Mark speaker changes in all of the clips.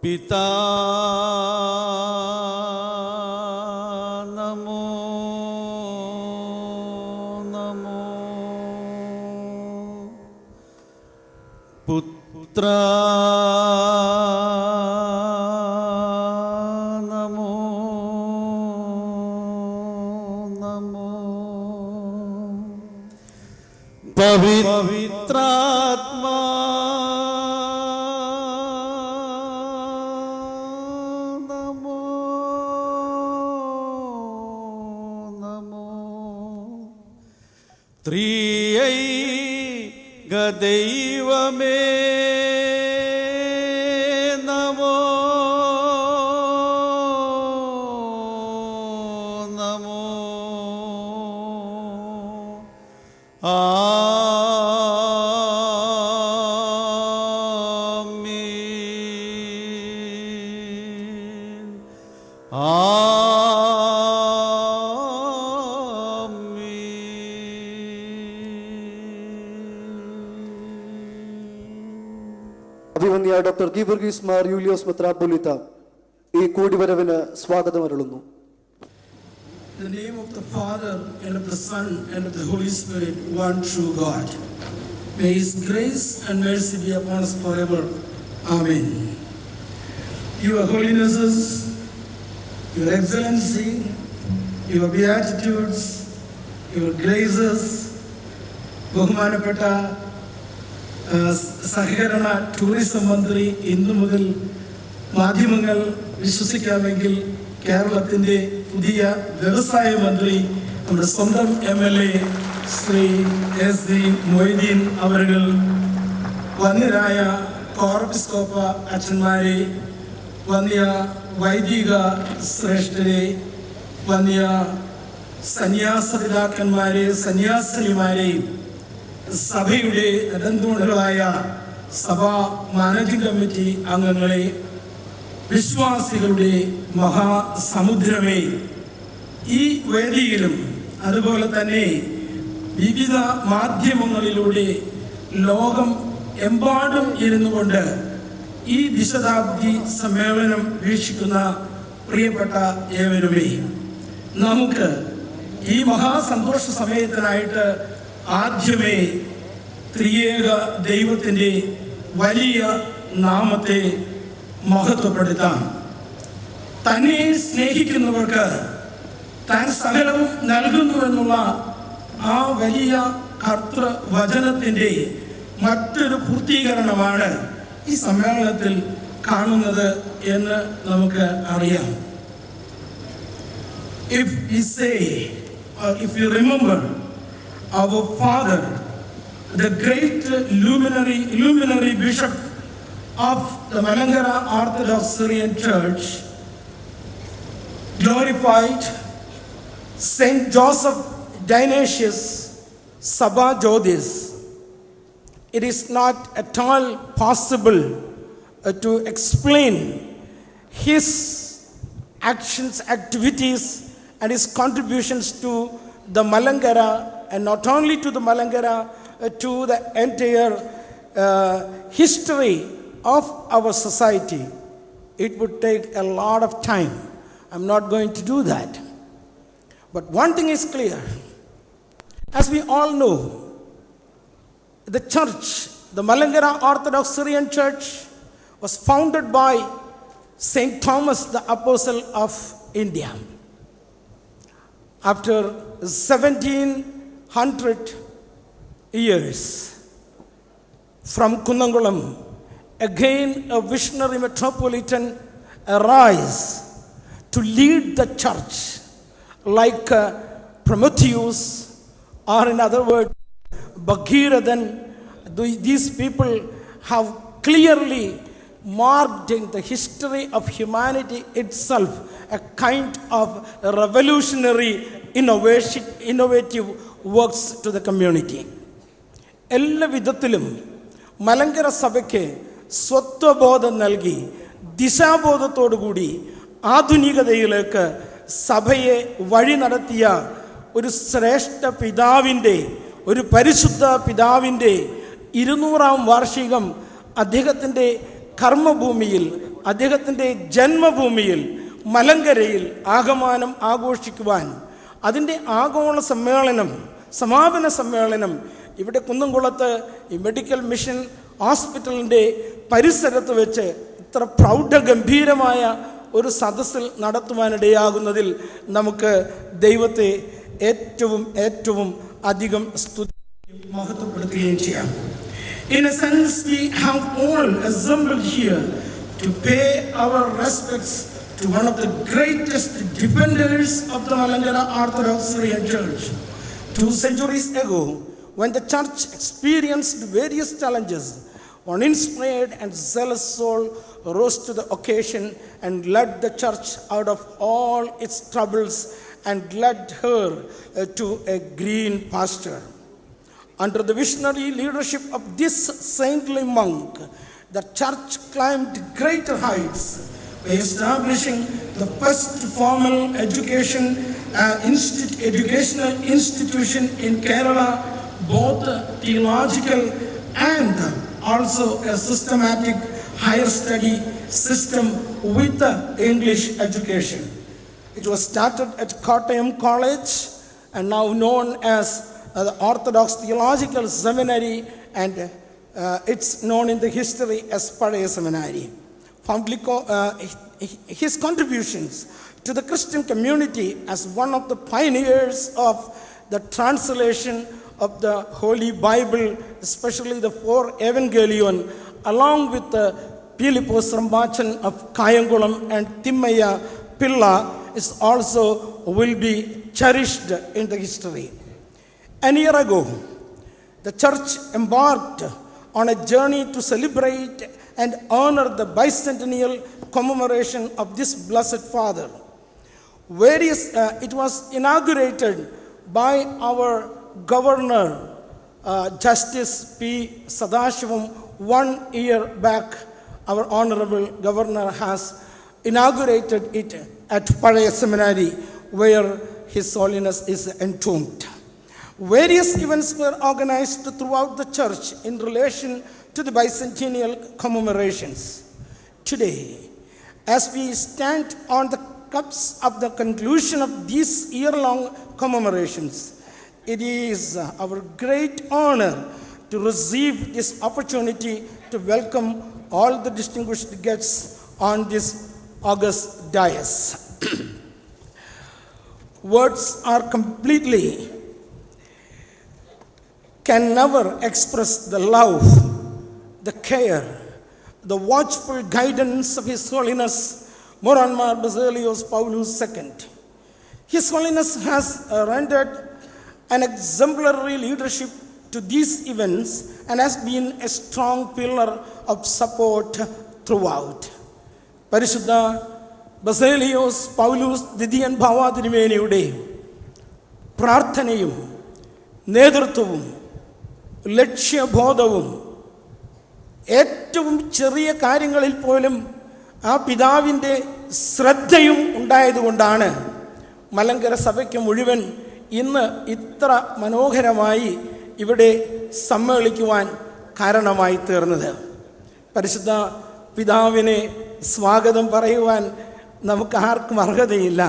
Speaker 1: പിതാ നമോ നമോ, പുത്ര നമോ നമോ, പവിത്രാത്മാ നമോ നമോ, ത്രിയേക ദൈവമേ നമോ നമോ, ആമീൻ
Speaker 2: അഭിമന്യ ഡോക്ടർ ഗീവർഗീസ് മാർ യൂലിയോസ് മെത്രാപ്പൊലീത്ത ഈ കൂടിവരവിന് സ്വാഗതം അരുളുന്നു.
Speaker 3: In the name of the Father, and of the Son, and of the Holy Spirit, one true God. May His grace and mercy be upon us forever. Amen. Your Holinesses, Your Excellency, Your Beatitudes, Your Graces, ബഹുമാനപ്പെട്ട സഹകരണ tourism മന്ത്രി, ഇന്നു മുതൽ മാധ്യമങ്ങൾ വിശ്വസിക്കാമെങ്കിൽ കേരളത്തിൻ്റെ പുതിയ വ്യവസായ മന്ത്രി, നമ്മുടെ സ്വന്തം MLA ശ്രീ SC മൊയ്തീൻ അവர்கள், വന്യരായ കോർപ്പിസ്കോപ്പ അച്ഛന്മാരെ, വന്യ വൈദിക ശ്രേഷ്ഠരെ, വന്യ സന്യാസ പിതാക്കന്മാരെ, സന്യാസിനിമാരെ, സഭയുടെ നെടുന്തൂണുകളായ സഭാ മാനേജിംഗ് കമ്മിറ്റി അംഗങ്ങളെ, വിശ്വാസികളുടെ മഹാസമുദ്രമേ, ഈ വേദിയിലും അതുപോലെ തന്നെ വിവിധ മാധ്യമങ്ങളിലൂടെ ലോകം എമ്പാടും ഇരുന്നു കൊണ്ട് ഈ ദശാബ്ദി സമ്മേളനം വീക്ഷിക്കുന്ന പ്രിയപ്പെട്ട ഏവരുമേ, നമുക്ക് ഈ മഹാസന്തോഷ സമയത്തിനായിട്ട് ആദ്യമേ ത്രിയേക ദൈവത്തിൻ്റെ വലിയ നാമത്തെ മഹത്വപ്പെടുത്താം. തന്നെ സ്നേഹിക്കുന്നവർക്ക് താൻ സകലവും നൽകുന്നുവെന്നുള്ള ആ വലിയ കർത്തൃവചനത്തിൻ്റെ മറ്റൊരു പൂർത്തീകരണമാണ് ഈ സമ്മേളനത്തിൽ കാണുന്നത് എന്ന് നമുക്ക് അറിയാം. If we say, or if you remember, our father, the great luminary bishop of the Malankara Orthodox Syrian Church, glorified Saint Joseph Dionysius Sabha Jyotis, it is not at all possible to explain his actions, activities, and his contributions to the Malankara, and not only to the Malankara, to the entire history of our society. It would take a lot of time. I'm not going to do that. But one thing is clear. As we all know, the church, the Malankara Orthodox Syrian Church, was founded by Saint Thomas the Apostle of India. After 1700 years, from Kundangulam, again a visionary metropolitan arise to lead the church like Prometheus, or in other words, Bhagiradan. These people have clearly marked in the history of humanity itself a kind of revolutionary innovative works to the community. എല്ലാ വിധത്തിലും മലങ്കര സഭയ്ക്ക് സ്വത്വബോധം നൽകി ദിശാബോധത്തോടുകൂടി ആധുനികതയിലേക്ക് സഭയെ വഴി നടത്തിയ ഒരു ശ്രേഷ്ഠ പിതാവിൻ്റെ, ഒരു പരിശുദ്ധ പിതാവിൻ്റെ 200-ാം വാർഷികം അദ്ദേഹത്തിൻ്റെ കർമ്മഭൂമിയിൽ അദ്ദേഹത്തിൻ്റെ ജന്മഭൂമിയിൽ മലങ്കരയിൽ ആഗമനം ആഘോഷിക്കുവാൻ അതിൻ്റെ ആഗോള സമ്മേളനം, സമാപന സമ്മേളനം ഇവിടെ കുന്നംകുളത്ത് ഈ മെഡിക്കൽ മിഷൻ ഹോസ്പിറ്റലിൻ്റെ പരിസരത്ത് വെച്ച് ഇത്ര പ്രൗഢഗംഭീരമായ ഒരു സദസ്സിൽ നടത്തുവാനിടയാകുന്നതിൽ നമുക്ക് ദൈവത്തെ ഏറ്റവും അധികം മഹത്വപ്പെടുത്തുകയും ചെയ്യാം. In a sense, we have all assembled here to pay our respects to one of the greatest defenders of the Malankara Orthodox Syrian Church. 2 centuries ago, when the church experienced various challenges, one inspired and zealous soul rose to the occasion and led the church out of all its troubles and led her to a green pasture. Under the visionary leadership of this saintly monk, the church climbed greater heights by establishing the first formal educational institution in Kerala, both theological and also a systematic higher study system with English education. It was started at Kottayam College and now known as the Orthodox Theological Seminary, and it's known in the history as Padaya Seminary. His contributions to the Christian community as one of the pioneers of the translation of the Holy Bible, especially the 4 Evangelion, along with Pilipos Rambachan of Kayangulam and Timmaya Pilla, is also will be cherished in the history. An year ago, the church embarked on a journey to celebrate and honor the bicentennial commemoration of this blessed father. It was inaugurated by our governor, Justice P. Sadashivam, 1 year back. Our honorable governor has inaugurated it at Padaya Seminary, where His Holiness is entombed. Various events were organized throughout the church in relation to the bicentennial commemorations. Today, as we stand on the cusp of the conclusion of these year-long commemorations, it is our great honor to receive this opportunity to welcome all the distinguished guests on this august dais. Words are can never express the love, the care, the watchful guidance of His Holiness Moranmar Basilios Paulus II. His Holiness has rendered an exemplary leadership to these events and has been a strong pillar of support throughout. പരിശുദ്ധ ബസേലിയോസ് പൗലൂസ് ദ്വിതീയൻ ബാവ തിരുമേനിയുടെ പ്രാർത്ഥനയും നേതൃത്വവും ലക്ഷ്യബോധവും ഏറ്റവും ചെറിയ കാര്യങ്ങളിൽ പോലും ആ പിതാവിൻ്റെ ശ്രദ്ധയും ഉണ്ടായതുകൊണ്ടാണ് മലങ്കര സഭയ്ക്ക് മുഴുവൻ ഇന്ന് ഇത്ര മനോഹരമായി ഇവിടെ സമ്മേളിക്കുവാൻ കാരണമായി തീർന്നത്. പരിശുദ്ധ പിതാവിനെ സ്വാഗതം പറയുവാൻ നമുക്ക് ആർക്കും അർഹതയില്ല.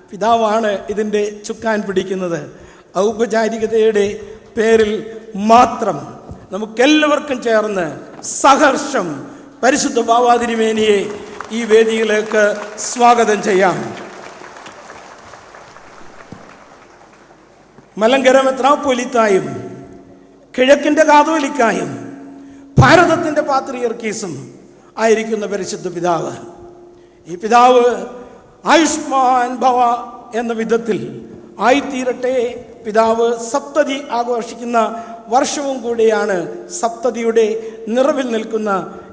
Speaker 3: പിതാവാണ് ഇതിൻ്റെ ചുക്കാൻ പിടിക്കുന്നത്. ഔപചാരികതയുടെ പേരിൽ മാത്രം നമുക്കെല്ലാവർക്കും ചേർന്ന് സഹർഷം പരിശുദ്ധ ബാവ തിരുമേനിയെ ഈ വേദിയിലേക്ക് സ്വാഗതം ചെയ്യാം. മലങ്കര മെത്രാപ്പോലീത്തായും കിഴക്കിൻ്റെ കാതോലിക്കായും ഭാരതത്തിൻ്റെ പാത്രിയർക്കീസും ആയിരിക്കുന്ന പരിശുദ്ധ പിതാവ്, ഈ പിതാവ് ആയുഷ്മാൻ ഭവ എന്ന വിധത്തിൽ ആയിത്തീരട്ടെ. പിതാവ് സപ്തതി ആഘോഷിക്കുന്ന വർഷവും കൂടിയാണ്. സപ്തതിയുടെ നിറവിൽ നിൽക്കുന്ന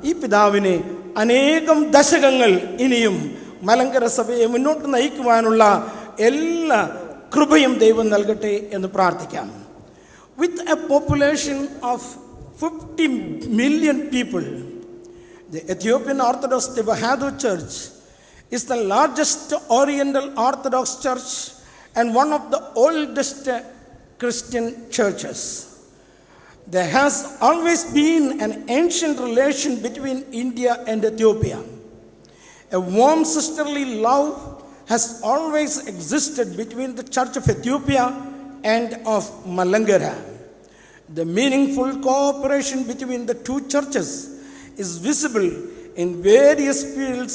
Speaker 3: ഈ പിതാവിനെ അനേകം ദശകങ്ങൾ ഇനിയും മലങ്കര സഭയെ മുന്നോട്ട് നയിക്കുവാനുള്ള എല്ലാ കൃപയും ദൈവം നൽകട്ടെ എന്ന് പ്രാർത്ഥിക്കാം. With a population of 50 million people, the Ethiopian Orthodox Tewahedo Church is the largest Oriental Orthodox church and one of the oldest Christian churches. There has always been an ancient relation between India and Ethiopia. A warm sisterly love has always existed between the Church of Ethiopia and of Malankara. The meaningful cooperation between the two churches is visible in various fields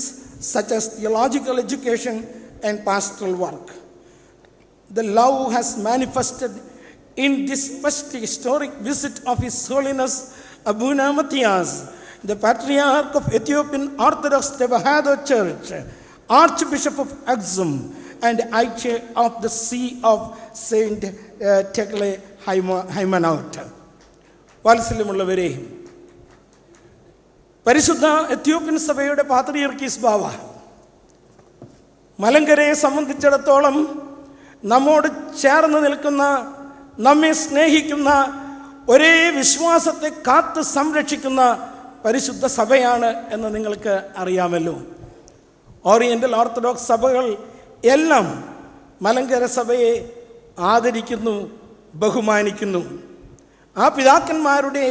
Speaker 3: such as theological education and pastoral work. The love has manifested in this first historic visit of His Holiness Abuna Matthias, the Patriarch of Ethiopian Orthodox Tewahedo Church, Archbishop of Axum, and Aiche of the See of Saint Tekle Hymanot. വാത്സല്യമുള്ളവരെ, പരിശുദ്ധ Ethiopian സഭയുടെ പാത്രിയർക്കീസ് ബാവ മലങ്കരയെ സംബന്ധിച്ചിടത്തോളം നമ്മോട് ചേർന്ന് നിൽക്കുന്ന, നമ്മെ സ്നേഹിക്കുന്ന, ഒരേ വിശ്വാസത്തെ കാത്ത് സംരക്ഷിക്കുന്ന പരിശുദ്ധ സഭയാണ് എന്ന് നിങ്ങൾക്ക് അറിയാമല്ലോ. ഓറിയന്റൽ ഓർത്തഡോക്സ് സഭകൾ എല്ലാം മലങ്കര സഭയെ ആദരിക്കുന്നു, ബഹുമാനിക്കുന്നു. ആ പിതാക്കന്മാരുടെ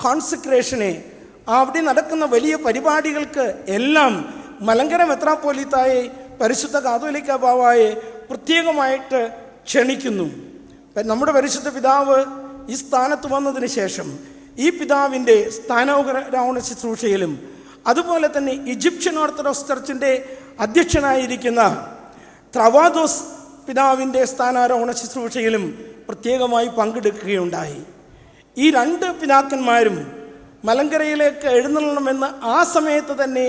Speaker 3: കോൺസെക്രേഷനെ, അവിടെ നടക്കുന്ന വലിയ പരിപാടികൾക്ക് എല്ലാം മലങ്കര മെത്രാപ്പോലീത്തായെ, പരിശുദ്ധ കാതോലിക്ക ബാവായെ പ്രത്യേകമായിട്ട് ക്ഷണിക്കുന്നു. നമ്മുടെ പരിശുദ്ധ പിതാവ് ഈ സ്ഥാനത്ത് വന്നതിന് ശേഷം ഈ പിതാവിൻ്റെ സ്ഥാനാരോഹണ ശുശ്രൂഷയിലും, അതുപോലെ തന്നെ ഈജിപ്ഷ്യൻ ഓർത്തഡോക്സ് ചർച്ചിൻ്റെ അധ്യക്ഷനായിരിക്കുന്ന ത്രവാദോസ് പിതാവിൻ്റെ സ്ഥാനാരോഹണ ശുശ്രൂഷയിലും പ്രത്യേകമായി പങ്കെടുക്കുകയുണ്ടായി. ഈ രണ്ട് പിതാക്കന്മാരും മലങ്കരയിലേക്ക് എഴുന്നള്ളണമെന്ന് ആ സമയത്ത് തന്നെ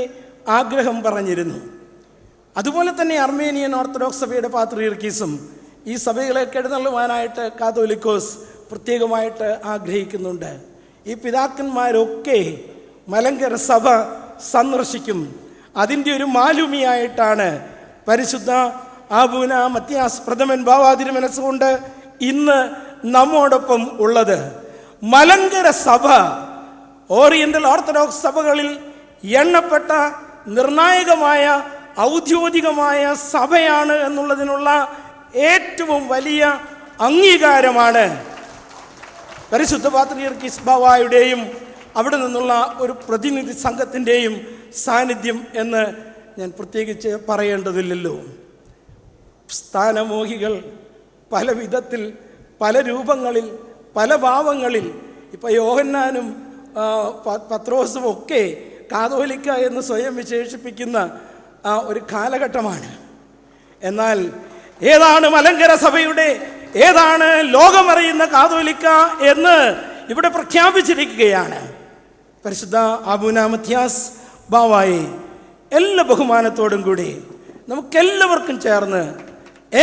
Speaker 3: ആഗ്രഹം പറഞ്ഞിരുന്നു. അതുപോലെ തന്നെ അർമേനിയൻ ഓർത്തഡോക്സ് സഭയുടെ പാത്രിയർക്കീസും ഈ സഭയിലേക്ക് എഴുന്നള്ളുവാനായിട്ട് കാതോലിക്കോസ് പ്രത്യേകമായിട്ട് ആഗ്രഹിക്കുന്നുണ്ട്. ഈ പിതാക്കന്മാരൊക്കെ മലങ്കര സഭ സന്ദർശിക്കും. അതിൻ്റെ ഒരു മാലുമിയായിട്ടാണ് പരിശുദ്ധ ആബൂന മത്യാസ് പ്രഥമൻ ബാവാതിരി മനസ്സുകൊണ്ട് ഇന്ന് നമ്മോടൊപ്പം ഉള്ളത്. മലങ്കര സഭ ഓറിയന്റൽ ഓർത്തഡോക്സ് സഭകളിൽ എണ്ണപ്പെട്ട നിർണായകമായ ഔദ്യോഗികമായ സഭയാണ് എന്നുള്ളതിനുള്ള ഏറ്റവും വലിയ അംഗീകാരമാണ് പരിശുദ്ധ പാത്രിയർക്കീസ് ബാവായുടെയും അവിടെ നിന്നുള്ള ഒരു പ്രതിനിധി സംഘത്തിൻ്റെയും സാന്നിധ്യം എന്ന് ഞാൻ പ്രത്യേകിച്ച് പറയേണ്ടതില്ലല്ലോ. സ്ഥാനമോഹികൾ പല വിധത്തിൽ, പല രൂപങ്ങളിൽ, പല ഭാവങ്ങളിൽ, ഇപ്പോൾ യോഹന്നാനും പത്രോസും ഒക്കെ കാതോലിക്ക എന്ന് സ്വയം വിശേഷിപ്പിക്കുന്ന ഒരു കാലഘട്ടമാണ്. എന്നാൽ ഏതാണ് മലങ്കര സഭയുടെ, ഏതാണ് ലോകമറിയുന്ന കാതോലിക്ക എന്ന് ഇവിടെ പ്രഖ്യാപിച്ചിരിക്കുകയാണ്. പരിശുദ്ധ ആബൂന മത്യാസ് ബാവായെ എല്ലാ ബഹുമാനത്തോടും കൂടി നമുക്കെല്ലാവർക്കും ചേർന്ന്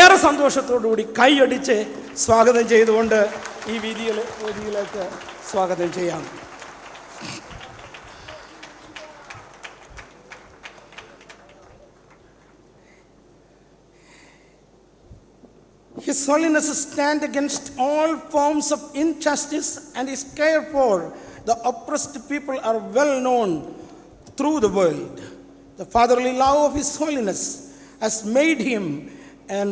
Speaker 3: ഏറെ സന്തോഷത്തോടുകൂടി കൈയടിച്ച് സ്വാഗതം ചെയ്തുകൊണ്ട് ഈ വേദിയിലേക്ക് സ്വാഗതം ചെയ്യാം. His Holiness stands against all forms of injustice, and his care for the oppressed people are well known through the world. The fatherly love of His Holiness has made him an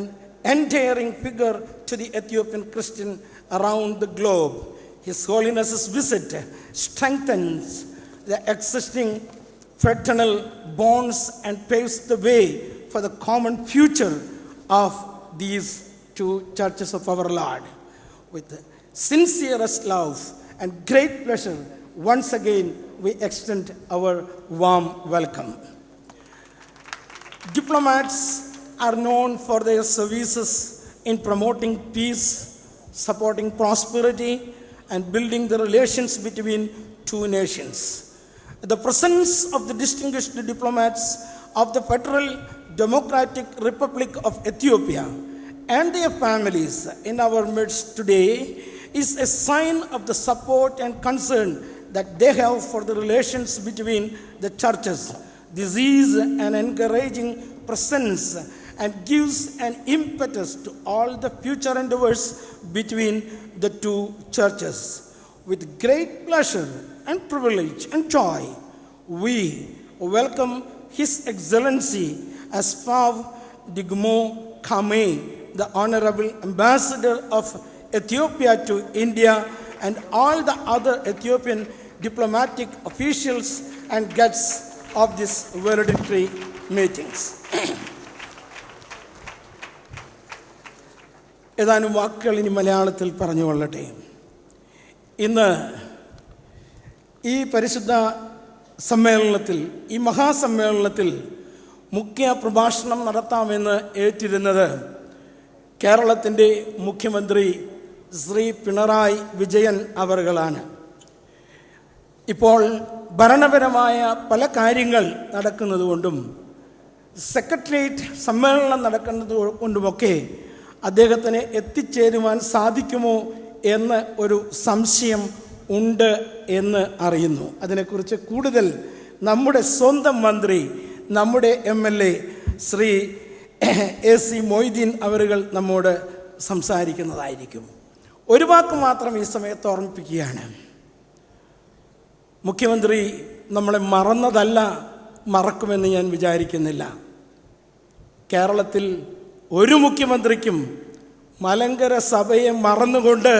Speaker 3: endearing figure to the Ethiopian Christian around the globe. His Holiness's visit strengthens the existing fraternal bonds and paves the way for the common future of these two churches of our Lord. With the sincerest love and great pleasure, once again we extend our warm welcome. Diplomats are known for their services in promoting peace, supporting prosperity, and building the relations between two nations. The presence of the distinguished diplomats of the Federal Democratic Republic of Ethiopia and their families in our midst today is a sign of the support and concern that they have for the relations between the churches. This is an encouraging presence and gives an impetus to all the future endeavors between the two churches. With great pleasure and privilege and joy, we welcome His Excellency Asfaw Digmo Kame, the Honorable Ambassador of Ethiopia to India, and all the other Ethiopian diplomatic officials and guests of this valedictory meetings. ഏതാനും വാക്കുകൾ ഇനി മലയാളത്തിൽ പറഞ്ഞുകൊള്ളട്ടെ. ഇന്ന് ഈ പരിശുദ്ധ സമ്മേളനത്തിൽ, ഈ മഹാസമ്മേളനത്തിൽ മുഖ്യ പ്രഭാഷണം നടത്താമെന്ന് ഏറ്റിരുന്നത് കേരളത്തിൻ്റെ മുഖ്യമന്ത്രി ശ്രീ പിണറായി വിജയൻ അവറുകളാണ്. ഇപ്പോൾ ഭരണപരമായ പല കാര്യങ്ങൾ നടക്കുന്നതുകൊണ്ടും സെക്രട്ടേറിയറ്റ് സമ്മേളനം നടക്കുന്നത് കൊണ്ടുമൊക്കെ അദ്ദേഹത്തിന് എത്തിച്ചേരുവാൻ സാധിക്കുമോ എന്ന് ഒരു സംശയം ഉണ്ട് എന്ന് അറിയുന്നു. അതിനെക്കുറിച്ച് കൂടുതൽ നമ്മുടെ സ്വന്തം മന്ത്രി, നമ്മുടെ MLA ശ്രീ AC മൊയ്തീൻ അവറുകൾ നമ്മോട് സംസാരിക്കുന്നതായിരിക്കും. ഒരു വാക്ക് മാത്രം ഈ സമയത്ത് ഓർമ്മിപ്പിക്കുകയാണ്. മുഖ്യമന്ത്രി നമ്മളെ മറന്നതല്ല, മറക്കുമെന്ന് ഞാൻ വിചാരിക്കുന്നില്ല. കേരളത്തിൽ ഒരു മുഖ്യമന്ത്രിക്കും മലങ്കര സഭയെ മറന്നുകൊണ്ട്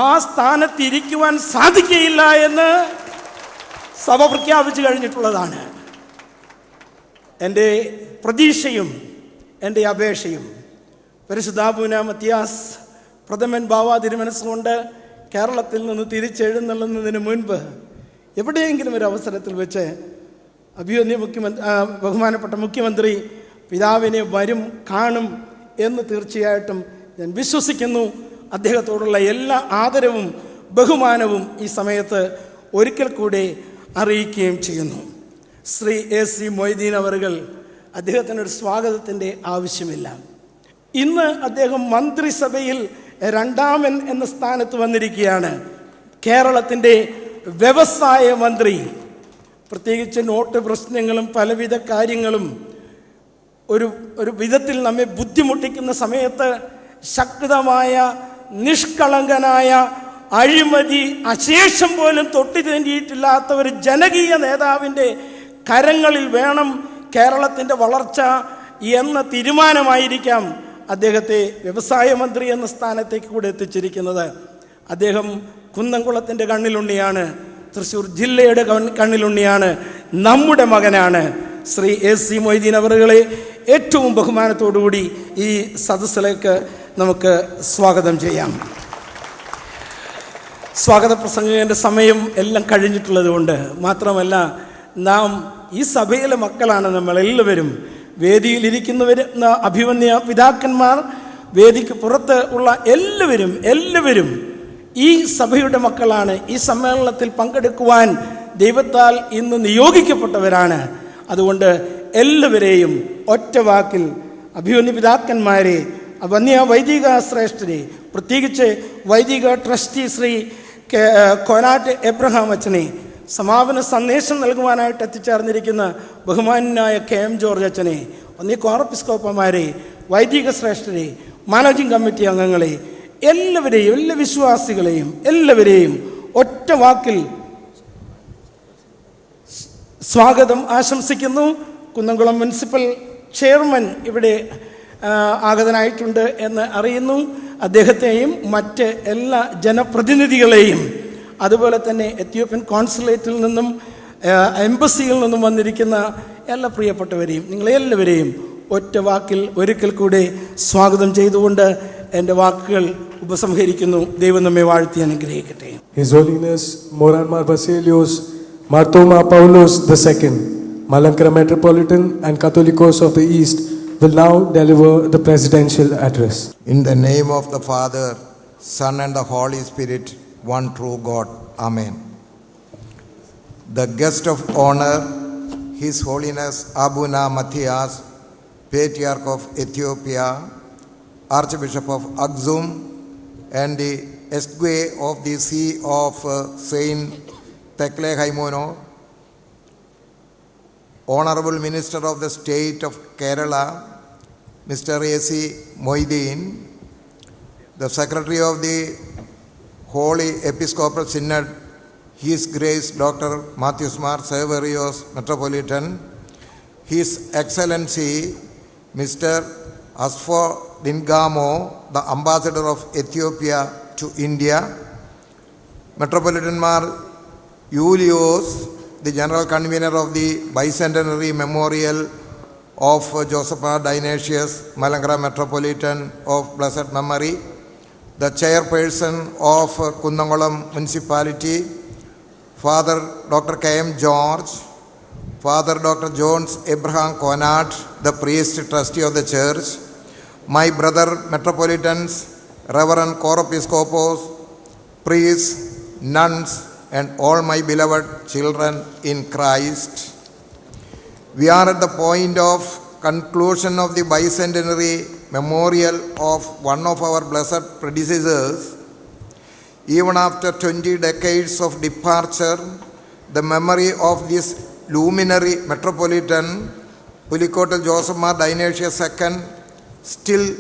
Speaker 3: ആ സ്ഥാനത്തിരിക്കുവാൻ സാധിക്കുകയില്ല എന്ന് സഭ പ്രഖ്യാപിച്ചു കഴിഞ്ഞിട്ടുള്ളതാണ്. എൻ്റെ പ്രതീക്ഷയും എൻ്റെ അപേക്ഷയും പരിശുദ്ധ അബൂന മത്തിയാസ് പ്രഥമൻ ബാവ തിരുമനസ്സുകൊണ്ട് കേരളത്തിൽ നിന്ന് തിരിച്ചെഴുന്നള്ളുന്നതിന് മുൻപ് എവിടെയെങ്കിലും ഒരു അവസരത്തിൽ വെച്ച് ബഹുമാനപ്പെട്ട മുഖ്യമന്ത്രി പിതാവിനെ വരും, കാണും എന്ന് തീർച്ചയായിട്ടും ഞാൻ വിശ്വസിക്കുന്നു. അദ്ദേഹത്തോടുള്ള എല്ലാ ആദരവും ബഹുമാനവും ഈ സമയത്ത് ഒരിക്കൽ കൂടെ അറിയിക്കുകയും ചെയ്യുന്നു. ശ്രീ AC മൊയ്തീൻ അവറുകൾ, അദ്ദേഹത്തിനൊരു സ്വാഗതത്തിൻ്റെ ആവശ്യമില്ല. ഇന്ന് അദ്ദേഹം മന്ത്രിസഭയിൽ രണ്ടാമൻ എന്ന സ്ഥാനത്ത് വന്നിരിക്കുകയാണ്. കേരളത്തിൻ്റെ വ്യവസായ മന്ത്രി. പ്രത്യേകിച്ച് നോട്ട് പ്രശ്നങ്ങളും പലവിധ കാര്യങ്ങളും ഒരു വിധത്തിൽ നമ്മെ ബുദ്ധിമുട്ടിക്കുന്ന സമയത്ത് ശക്തമായ, നിഷ്കളങ്കനായ, അഴിമതി അശേഷം പോലും തൊട്ടിതേണ്ടിയിട്ടില്ലാത്ത ഒരു ജനകീയ നേതാവിൻ്റെ കരങ്ങളിൽ വേണം കേരളത്തിൻ്റെ വളർച്ച എന്ന തീരുമാനമായിരിക്കാം അദ്ദേഹത്തെ വ്യവസായ മന്ത്രി എന്ന സ്ഥാനത്തേക്ക് കൂടെ എത്തിച്ചിരിക്കുന്നത്. അദ്ദേഹം കുന്നംകുളത്തിൻ്റെ കണ്ണിലുണ്ണിയാണ്, തൃശ്ശൂർ ജില്ലയുടെ കണ്ണിലുണ്ണിയാണ്, നമ്മുടെ മകനാണ്. ശ്രീ AC മൊയ്തീൻ അവറുകളെ ഏറ്റവും ബഹുമാനത്തോടുകൂടി ഈ സദസ്സിലേക്ക് നമുക്ക് സ്വാഗതം ചെയ്യാം. സ്വാഗത പ്രസംഗത്തിൻ്റെ സമയം എല്ലാം കഴിഞ്ഞിട്ടുള്ളത് കൊണ്ട് മാത്രമല്ല, നാം ഈ സഭയിലെ മക്കളാണ് നമ്മളെല്ലാവരും. വേദിയിലിരിക്കുന്നവർ, അഭിമന്യ പിതാക്കന്മാർ, വേദിക്ക് പുറത്ത് ഉള്ള എല്ലാവരും ഈ സഭയുടെ മക്കളാണ്. ഈ സമ്മേളനത്തിൽ പങ്കെടുക്കുവാൻ ദൈവത്താൽ ഇന്ന് നിയോഗിക്കപ്പെട്ടവരാണ്. അതുകൊണ്ട് എല്ലാവരെയും ഒറ്റ വാക്കിൽ അഭിമന്യ പിതാക്കന്മാരെ, വന്യ വൈദിക ശ്രേഷ്ഠരെ, പ്രത്യേകിച്ച് വൈദിക ട്രസ്റ്റി ശ്രീ കോനാട്ട് എബ്രഹാം അച്ഛനെ, സമാപന സന്ദേശം നൽകുവാനായിട്ട് എത്തിച്ചേർന്നിരിക്കുന്ന ബഹുമാനായ KM ജോർജ് അച്ഛനെ, വന്യ കോറപ്പിസ്കോപ്പമാരെ, വൈദിക ശ്രേഷ്ഠരെ, മാനേജിംഗ് കമ്മിറ്റി അംഗങ്ങളെ, എല്ലാവരെയും, എല്ലാ വിശ്വാസികളെയും എല്ലാവരെയും ഒറ്റ വാക്കിൽ സ്വാഗതം ആശംസിക്കുന്നു. കുന്നംകുളം മുനിസിപ്പൽ ചെയർമാൻ ഇവിടെ ആഗതനായിട്ടുണ്ട് എന്ന് അറിയുന്നു. അദ്ദേഹത്തെയും മറ്റ് എല്ലാ ജനപ്രതിനിധികളെയും, അതുപോലെ തന്നെ എത്യോപ്യൻ കോൺസുലേറ്റിൽ നിന്നും എംബസിയിൽ നിന്നും വന്നിരിക്കുന്ന എല്ലാ പ്രിയപ്പെട്ടവരെയും, നിങ്ങളെല്ലാവരെയും ഒറ്റ വാക്കിൽ ഒരിക്കൽ കൂടെ സ്വാഗതം ചെയ്തുകൊണ്ട് എൻ്റെ വാക്കുകൾ ഉപസംഹരിക്കുന്നു. ദൈവം നമ്മെ വാഴ്ത്തി അനുഗ്രഹിക്കട്ടെ.
Speaker 4: His Holiness Moranmar Basilios Marthoma Paulos II, Malankara Metropolitan and Catholicos of the East, will now deliver the presidential address.
Speaker 5: In the name of the Father, Son and the Holy Spirit, one true God. Amen. The guest of honor, His Holiness Abuna Matthias, Patriarch of Ethiopia, Archbishop of Aksum, and the Esque of the See of Saint Tekle Haimono, Honorable Minister of the State of Kerala, Mr. AC Moideen, the Secretary of the Holy Episcopal Synod, His Grace Dr. Matthews Mar Severios Metropolitan, His Excellency Mr. Asfo Dingamo, the Ambassador of Ethiopia to India, Metropolitan Mar Julius, the General Convener of the Bicentenary Memorial of Joseph R. Dionysius, Malankara Metropolitan of blessed memory, the chairperson of Kundangolam Municipality, Father Dr. K.M. George, Father Dr. Jones Abraham Conard, the priest trustee of the church, my brother Metropolitans, Reverend Chorepiscopos, priests, nuns, and all my beloved children in Christ. We are at the point of conclusion of the bicentenary memorial of one of our blessed predecessors. Even after 20 decades of departure, the memory of this luminary metropolitan, Pulikottal Joseph R. Dionysius II, still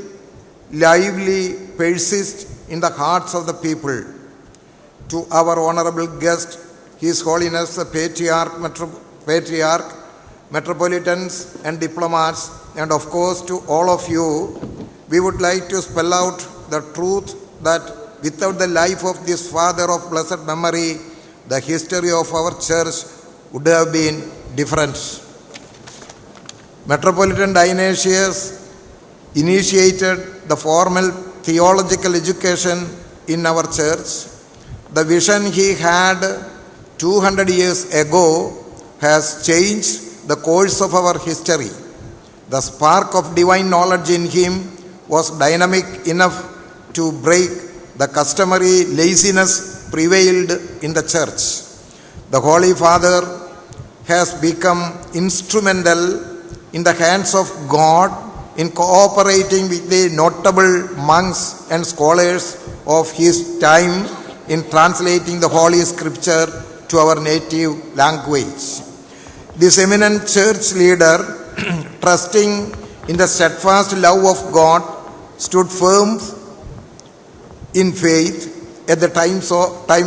Speaker 5: lively persists in the hearts of the people. To our honorable guest, His Holiness the Patriarch, Metropolitans and diplomats, and of course to all of you, we would like to spell out the truth that without the life of this father of blessed memory, the history of our church would have been different. Metropolitan Dionysius initiated the formal theological education in our church. The vision he had 200 years ago has changed the course of our history. The spark of divine knowledge in him was dynamic enough to break the customary laziness prevailed in the church. The Holy Father has become instrumental in the hands of God in cooperating with the notable monks and scholars of his time in translating the Holy Scripture to our native language. This eminent church leader, trusting in the steadfast love of God, stood firm in faith at the times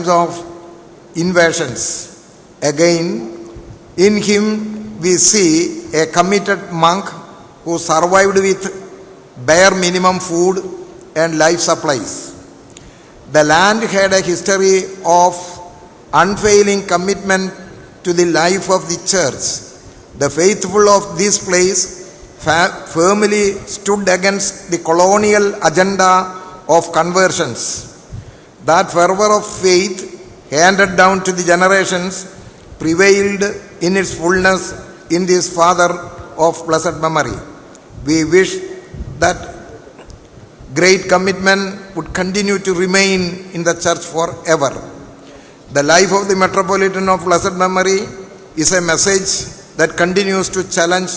Speaker 5: of invasions. Again, in him we see a committed monk who survived with bare minimum food and life supplies. The land had a history of unfailing commitment to the life of the church. The faithful of this place firmly stood against the colonial agenda of conversions. That fervor of faith handed down to the generations prevailed in its fullness in this father of blessed memory. We wish that great commitment would continue to remain in the church forever. The life of the Metropolitan of blessed memory is a message that continues to challenge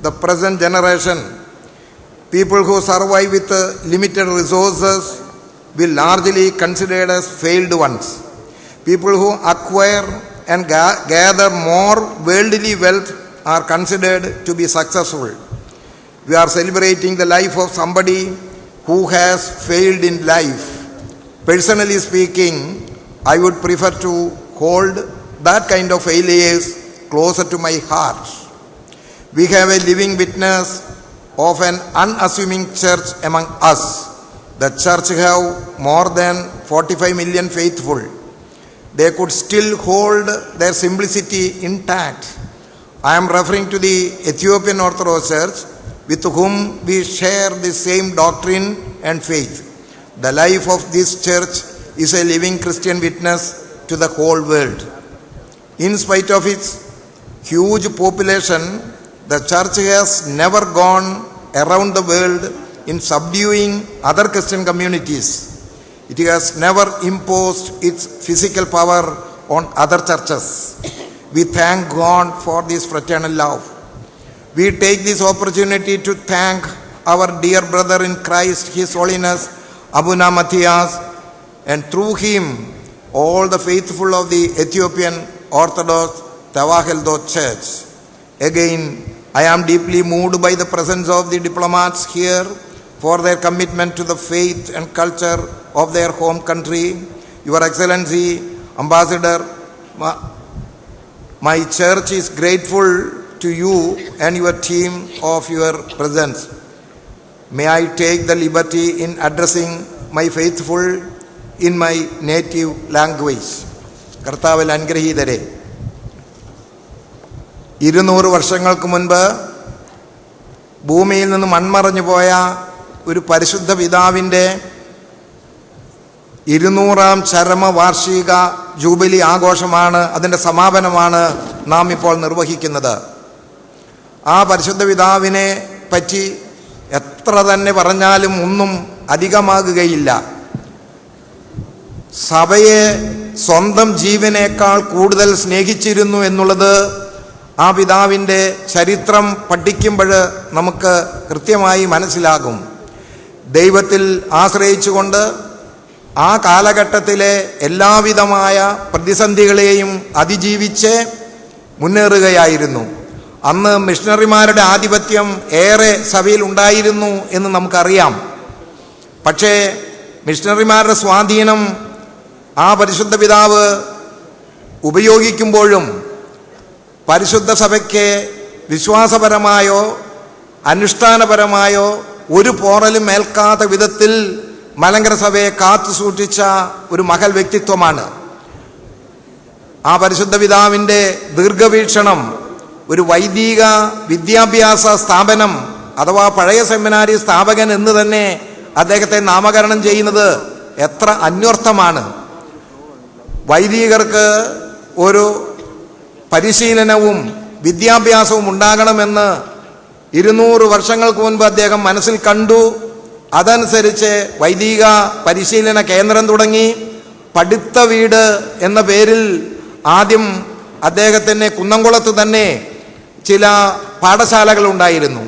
Speaker 5: the present generation. People who survive with limited resources will largely considered as failed ones. People who acquire and gather more worldly wealth are considered to be successful. We are celebrating the life of somebody who has failed in life. Personally speaking, I would prefer to hold that kind of failures closer to my heart. We have a living witness of an unassuming church among us. The church have more than 45 million faithful. They could still hold their simplicity intact. I am referring to the Ethiopian Orthodox Church, with whom we share the same doctrine and faith. The life of this church is a living Christian witness to the whole world. In spite of its huge population, the church has never gone around the world in subduing other Christian communities. It has never imposed its physical power on other churches. We thank God for this fraternal love. We take this opportunity to thank our dear brother in Christ, His Holiness Abuna Matthias, and through him all the faithful of the Ethiopian Orthodox Tawahedo Church. Again, I am deeply moved by the presence of the diplomats here for their commitment to the faith and culture of their home country. Your Excellency, Ambassador, my church is grateful to you and your team of your presence. May I take the liberty in addressing my faithful in my native language. കർത്താവിൽ അനുഗ്രഹീതരെ, 200 വർഷങ്ങൾക്ക് മുൻപ് ഭൂമിയിൽ നിന്ന് മൺമറഞ്ഞു പോയ ഒരു പരിശുദ്ധ പിതാവിൻ്റെ 200-ാം ചരമവാർഷിക ജൂബിലി ആഘോഷമാണ്, അതിൻ്റെ സമാപനമാണ് നാം ഇപ്പോൾ നിർവഹിക്കുന്നത്. ആ പരിശുദ്ധ പിതാവിനെ പറ്റി എത്ര തന്നെ പറഞ്ഞാലും ഒന്നും അധികമാകുകയില്ല. സഭയെ സ്വന്തം ജീവനേക്കാൾ കൂടുതൽ സ്നേഹിച്ചിരുന്നു എന്നുള്ളത് ആ പിതാവിൻ്റെ ചരിത്രം പഠിക്കുമ്പോൾ നമുക്ക് കൃത്യമായി മനസ്സിലാകും. ദൈവത്തിൽ ആശ്രയിച്ചുകൊണ്ട് ആ കാലഘട്ടത്തിലെ എല്ലാവിധമായ പ്രതിസന്ധികളെയും അതിജീവിച്ച് മുന്നേറുകയായിരുന്നു. അന്ന് മിഷണറിമാരുടെ ആധിപത്യം ഏറെ സഭയിൽ ഉണ്ടായിരുന്നു എന്ന് നമുക്കറിയാം. പക്ഷേ മിഷണറിമാരുടെ സ്വാധീനം ആ പരിശുദ്ധ പിതാവ് ഉപയോഗിക്കുമ്പോഴും പരിശുദ്ധ സഭയ്ക്ക് വിശ്വാസപരമായോ അനുഷ്ഠാനപരമായോ ഒരു പോറലും ഏൽക്കാത്ത വിധത്തിൽ മലങ്കര സഭയെ കാത്തു സൂക്ഷിച്ച ഒരു മഹൽ വ്യക്തിത്വമാണ്. ആ പരിശുദ്ധ പിതാവിൻ്റെ ദീർഘവീക്ഷണം ഒരു വൈദിക വിദ്യാഭ്യാസ സ്ഥാപനം അഥവാ പഴയ സെമിനാരി സ്ഥാപകൻ എന്ന് തന്നെ അദ്ദേഹത്തെ നാമകരണം ചെയ്യുന്നത് എത്ര അന്വർത്ഥമാണ്. വൈദികർക്ക് ഒരു പരിശീലനവും വിദ്യാഭ്യാസവും ഉണ്ടാകണമെന്ന് 200 വർഷങ്ങൾക്ക് മുൻപ് അദ്ദേഹം മനസ്സിൽ കണ്ടു. അതനുസരിച്ച് വൈദിക പരിശീലന കേന്ദ്രം തുടങ്ങി. പഠിത്ത വീട് എന്ന പേരിൽ ആദ്യം അദ്ദേഹത്തിന് കുന്നംകുളത്ത് തന്നെ ചില പാഠശാലകൾ ഉണ്ടായിരുന്നു.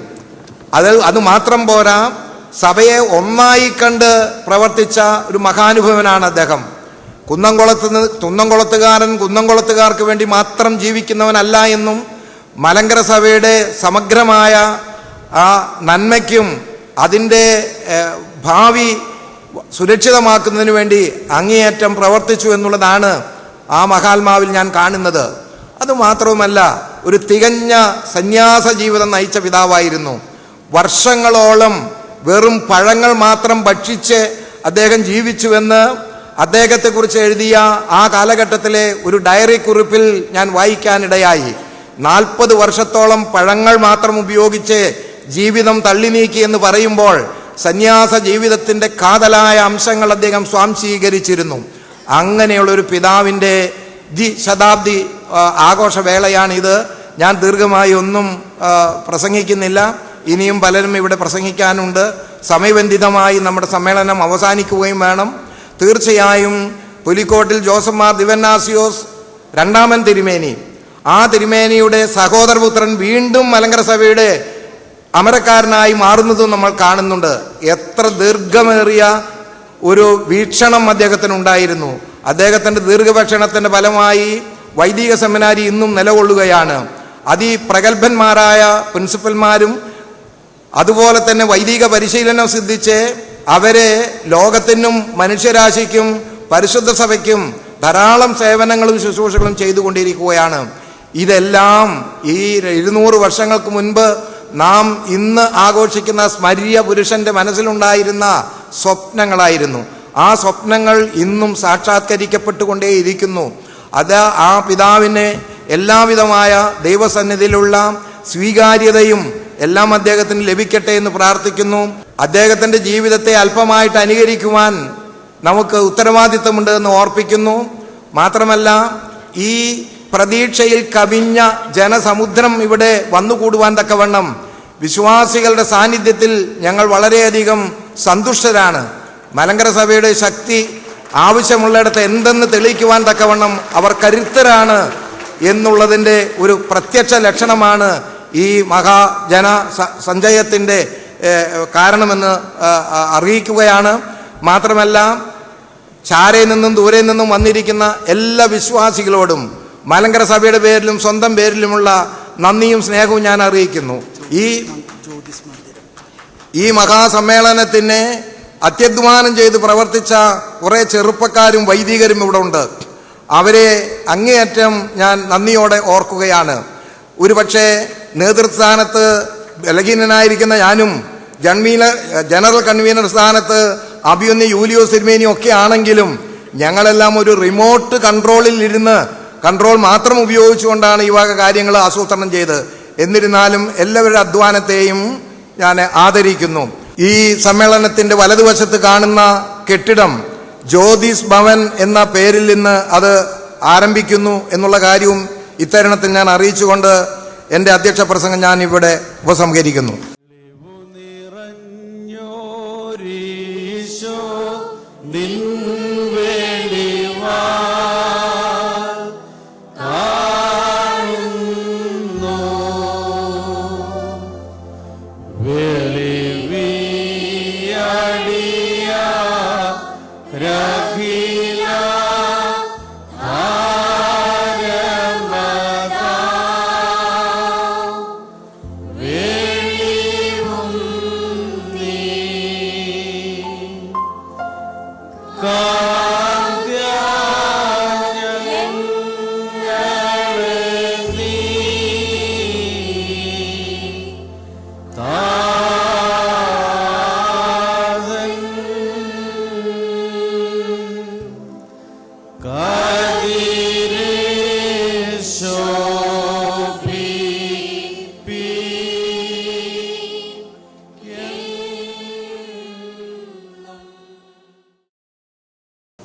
Speaker 5: അത് മാത്രം പോരാ, സഭയെ ഒന്നായി കണ്ട് പ്രവർത്തിച്ച ഒരു മഹാനുഭവനാണ് അദ്ദേഹം. കുന്നംകുളത്തുകാരൻ കുന്നംകുളത്തുകാർക്ക് വേണ്ടി മാത്രം ജീവിക്കുന്നവനല്ല എന്നും മലങ്കര സഭയുടെ സമഗ്രമായ ആ നന്മയ്ക്കും അതിൻ്റെ ഭാവി സുരക്ഷിതമാക്കുന്നതിന് വേണ്ടി അങ്ങേയറ്റം പ്രവർത്തിച്ചു എന്നുള്ളതാണ് ആ മഹാത്മാവിൽ ഞാൻ കാണുന്നത്. അതുമാത്രവുമല്ല, ഒരു തികഞ്ഞ സന്യാസ ജീവിതം നയിച്ച പിതാവായിരുന്നു. വർഷങ്ങളോളം വെറും പഴങ്ങൾ മാത്രം ഭക്ഷിച്ച് അദ്ദേഹം ജീവിച്ചുവെന്ന് അദ്ദേഹത്തെക്കുറിച്ച് എഴുതിയ ആ കാലഘട്ടത്തിലെ ഒരു ഡയറി കുറിപ്പിൽ ഞാൻ വായിക്കാനിടയായി. 40 വർഷത്തോളം പഴങ്ങൾ മാത്രം ഉപയോഗിച്ച് ജീവിതം തള്ളി നീക്കി എന്ന് പറയുമ്പോൾ സന്യാസ ജീവിതത്തിൻ്റെ കാതലായ അംശങ്ങൾ അദ്ദേഹം സ്വാംശീകരിച്ചിരുന്നു. അങ്ങനെയുള്ളൊരു പിതാവിൻ്റെ ശതാബ്ദി ആഘോഷവേളയാണിത്. ഞാൻ ദീർഘമായി ഒന്നും പ്രസംഗിക്കുന്നില്ല. ഇനിയും പലരും ഇവിടെ പ്രസംഗിക്കാനുണ്ട്. സമയബന്ധിതമായി നമ്മുടെ സമ്മേളനം അവസാനിക്കുകയും വേണം. തീർച്ചയായും പുലിക്കോട്ടിൽ ജോസഫ് മാർ ദിവന്നാസിയോസ് 2ാമൻ തിരുമേനി, ആ തിരുമേനിയുടെ സഹോദരപുത്രൻ വീണ്ടും മലങ്കര സഭയുടെ അമരക്കാരനായി മാറുന്നതും നമ്മൾ കാണുന്നുണ്ട്. എത്ര ദീർഘമേറിയ ഒരു വീക്ഷണം അദ്ദേഹത്തിനുണ്ടായിരുന്നു. അദ്ദേഹത്തിൻ്റെ ദീർഘവീക്ഷണത്തിൻ്റെ ഫലമായി വൈദിക സെമിനാരി ഇന്നും നിലകൊള്ളുകയാണ്. അതിപ്രഗത്ഭന്മാരായ പ്രിൻസിപ്പൽമാരും അതുപോലെ തന്നെ വൈദിക പരിശീലനം സിദ്ധിച്ച് അവരെ ലോകത്തിനും മനുഷ്യരാശിക്കും പരിശുദ്ധ സഭയ്ക്കും ധാരാളം സേവനങ്ങളും ശുശ്രൂഷകളും ചെയ്തുകൊണ്ടിരിക്കുകയാണ്. ഇതെല്ലാം ഈ 200 വർഷങ്ങൾക്ക് മുൻപ് നാം ഇന്ന് ആഘോഷിക്കുന്ന സ്മര്യ പുരുഷന്റെ മനസ്സിലുണ്ടായിരുന്ന സ്വപ്നങ്ങളായിരുന്നു. ആ സ്വപ്നങ്ങൾ ഇന്നും സാക്ഷാത്കരിക്കപ്പെട്ടുകൊണ്ടേയിരിക്കുന്നു. അത് ആ പിതാവിനെ എല്ലാവിധമായ ദൈവസന്നിധിയിലുള്ള സ്വീകാര്യതയും എല്ലാം അദ്ദേഹത്തിന് ലഭിക്കട്ടെ എന്ന് പ്രാർത്ഥിക്കുന്നു. അദ്ദേഹത്തിൻ്റെ ജീവിതത്തെ അല്പമായിട്ട് അനുകരിക്കുവാൻ നമുക്ക് ഉത്തരവാദിത്തമുണ്ട് എന്ന് ഓർപ്പിക്കുന്നു. മാത്രമല്ല, ഈ പ്രതീക്ഷയിൽ കവിഞ്ഞ ജനസമുദ്രം ഇവിടെ വന്നുകൂടുവാൻ തക്കവണ്ണം വിശ്വാസികളുടെ സാന്നിധ്യത്തിൽ ഞങ്ങൾ വളരെയധികം സന്തുഷ്ടരാണ്. മലങ്കര സഭയുടെ ശക്തി ആവശ്യമുള്ളിടത്ത് എന്തെന്ന് തെളിയിക്കുവാൻ തക്കവണ്ണം അവർ കരുത്തരാണ് എന്നുള്ളതിൻ്റെ ഒരു പ്രത്യക്ഷ ലക്ഷണമാണ് ഈ മഹാജന സഞ്ചയത്തിൻ്റെ കാരണമെന്ന് അറിയിക്കുകയാണ്. മാത്രമല്ല, ചാരയിൽ നിന്നും ദൂരെ നിന്നും വന്നിരിക്കുന്ന എല്ലാ വിശ്വാസികളോടും മലങ്കര സഭയുടെ പേരിലും സ്വന്തം പേരിലുമുള്ള നന്ദിയും സ്നേഹവും ഞാൻ അറിയിക്കുന്നു. ഈ മഹാസമ്മേളനത്തിന് അത്യധ്വാനം ചെയ്ത് പ്രവർത്തിച്ച കുറേ ചെറുപ്പക്കാരും വൈദികരും ഇവിടെ ഉണ്ട്. അവരെ അങ്ങേയറ്റം ഞാൻ നന്ദിയോടെ ഓർക്കുകയാണ്. ഒരുപക്ഷെ നേതൃസ്ഥാനത്ത് ബലഹീനനായിരിക്കുന്ന ഞാനും ജനറൽ കൺവീനർ സ്ഥാനത്ത് അഭിയൊന്ന് യൂലിയോസ് തിരുമേനിയും ഒക്കെ ആണെങ്കിലും ഞങ്ങളെല്ലാം ഒരു റിമോട്ട് കൺട്രോളിൽ ഇരുന്ന് കൺട്രോൾ മാത്രം ഉപയോഗിച്ചുകൊണ്ടാണ് ഈ വക കാര്യങ്ങൾ ആസൂത്രണം ചെയ്ത്. എന്നിരുന്നാലും എല്ലാവരുടെ അധ്വാനത്തെയും ഞാൻ ആദരിക്കുന്നു. ഈ സമ്മേളനത്തിൻ്റെ വലതുവശത്ത് കാണുന്ന കെട്ടിടം ജ്യോതിസ് ഭവൻ എന്ന പേരിൽ നിന്ന് അത് ആരംഭിക്കുന്നു എന്നുള്ള കാര്യവും ഇത്തരുണത്തിൽ ഞാൻ അറിയിച്ചുകൊണ്ട് എൻ്റെ അധ്യക്ഷ പ്രസംഗം ഞാൻ ഇവിടെ ഉപസംഹരിക്കുന്നു.
Speaker 1: നിറഞ്ഞോരീശോ നിൻ വെളിവാൽ കാണുന്നു വെളിവിയടിയ Rahila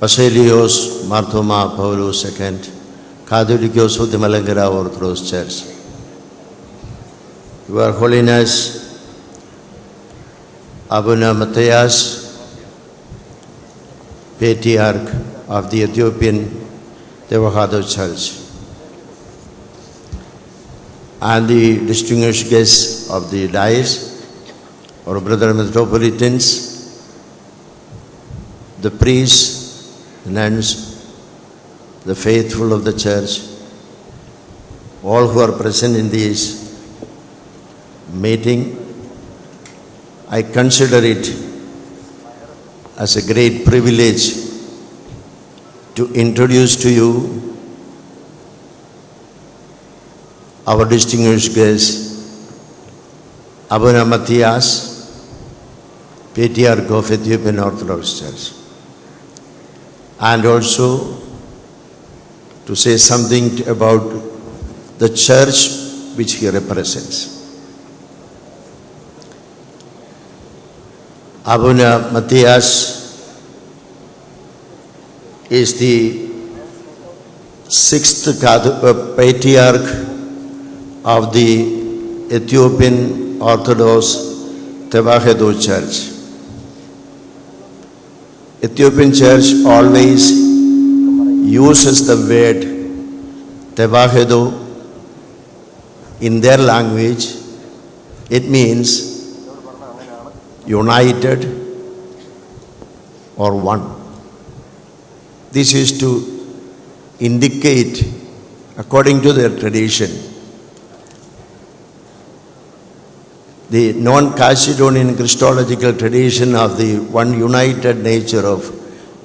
Speaker 6: Basilios Marthoma Paulus II, Catholicos of the Malankara Orthodox Church. Your Holiness, Abuna Matthias, Patriarch of the Ethiopian Tewahedo Church, and the distinguished guests of the dais, our brother metropolitans, the priests, nuns, the faithful of the church, all who are present in this meeting, I consider it as a great privilege to introduce to you our distinguished guest, Abuna Matthias, Patriarch of Ethiopian Orthodox Church, and also to say something about the church which he represents. Abuna Matthias is the sixth patriarch of the Ethiopian Orthodox Tewahedo Church. Ethiopian Church always uses the word Tewahedo in their language. It means united or one. This is to indicate, according to their tradition, the non-Chalcedonian Christological tradition of the one united nature of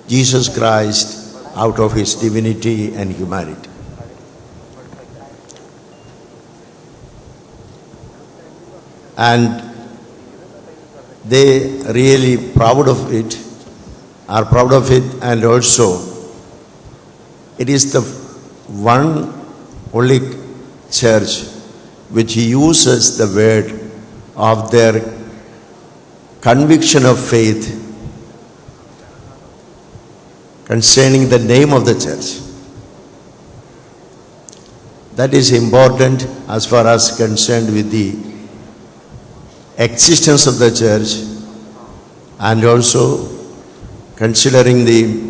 Speaker 6: Jesus Christ out of his divinity and humanity. And they really are proud of it, and also it is the one only church which uses the word of their conviction of faith concerning the name of the church. That is important as far as concerned with the existence of the church, and also considering the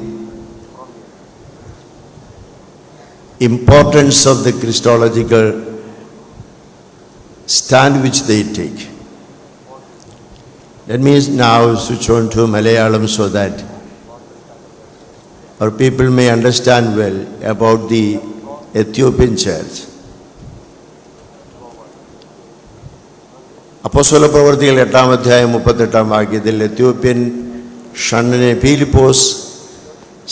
Speaker 6: importance of the Christological stand which they take. Let me now switch on to Malayalam so that our people may understand well about the Ethiopian church. അപ്പോസ്തല പ്രവൃത്തികൾ 8-ാം അധ്യായം 38-ാം വാക്യത്തിൽ Ethiopian ഷണ്ഡനെ Peelipose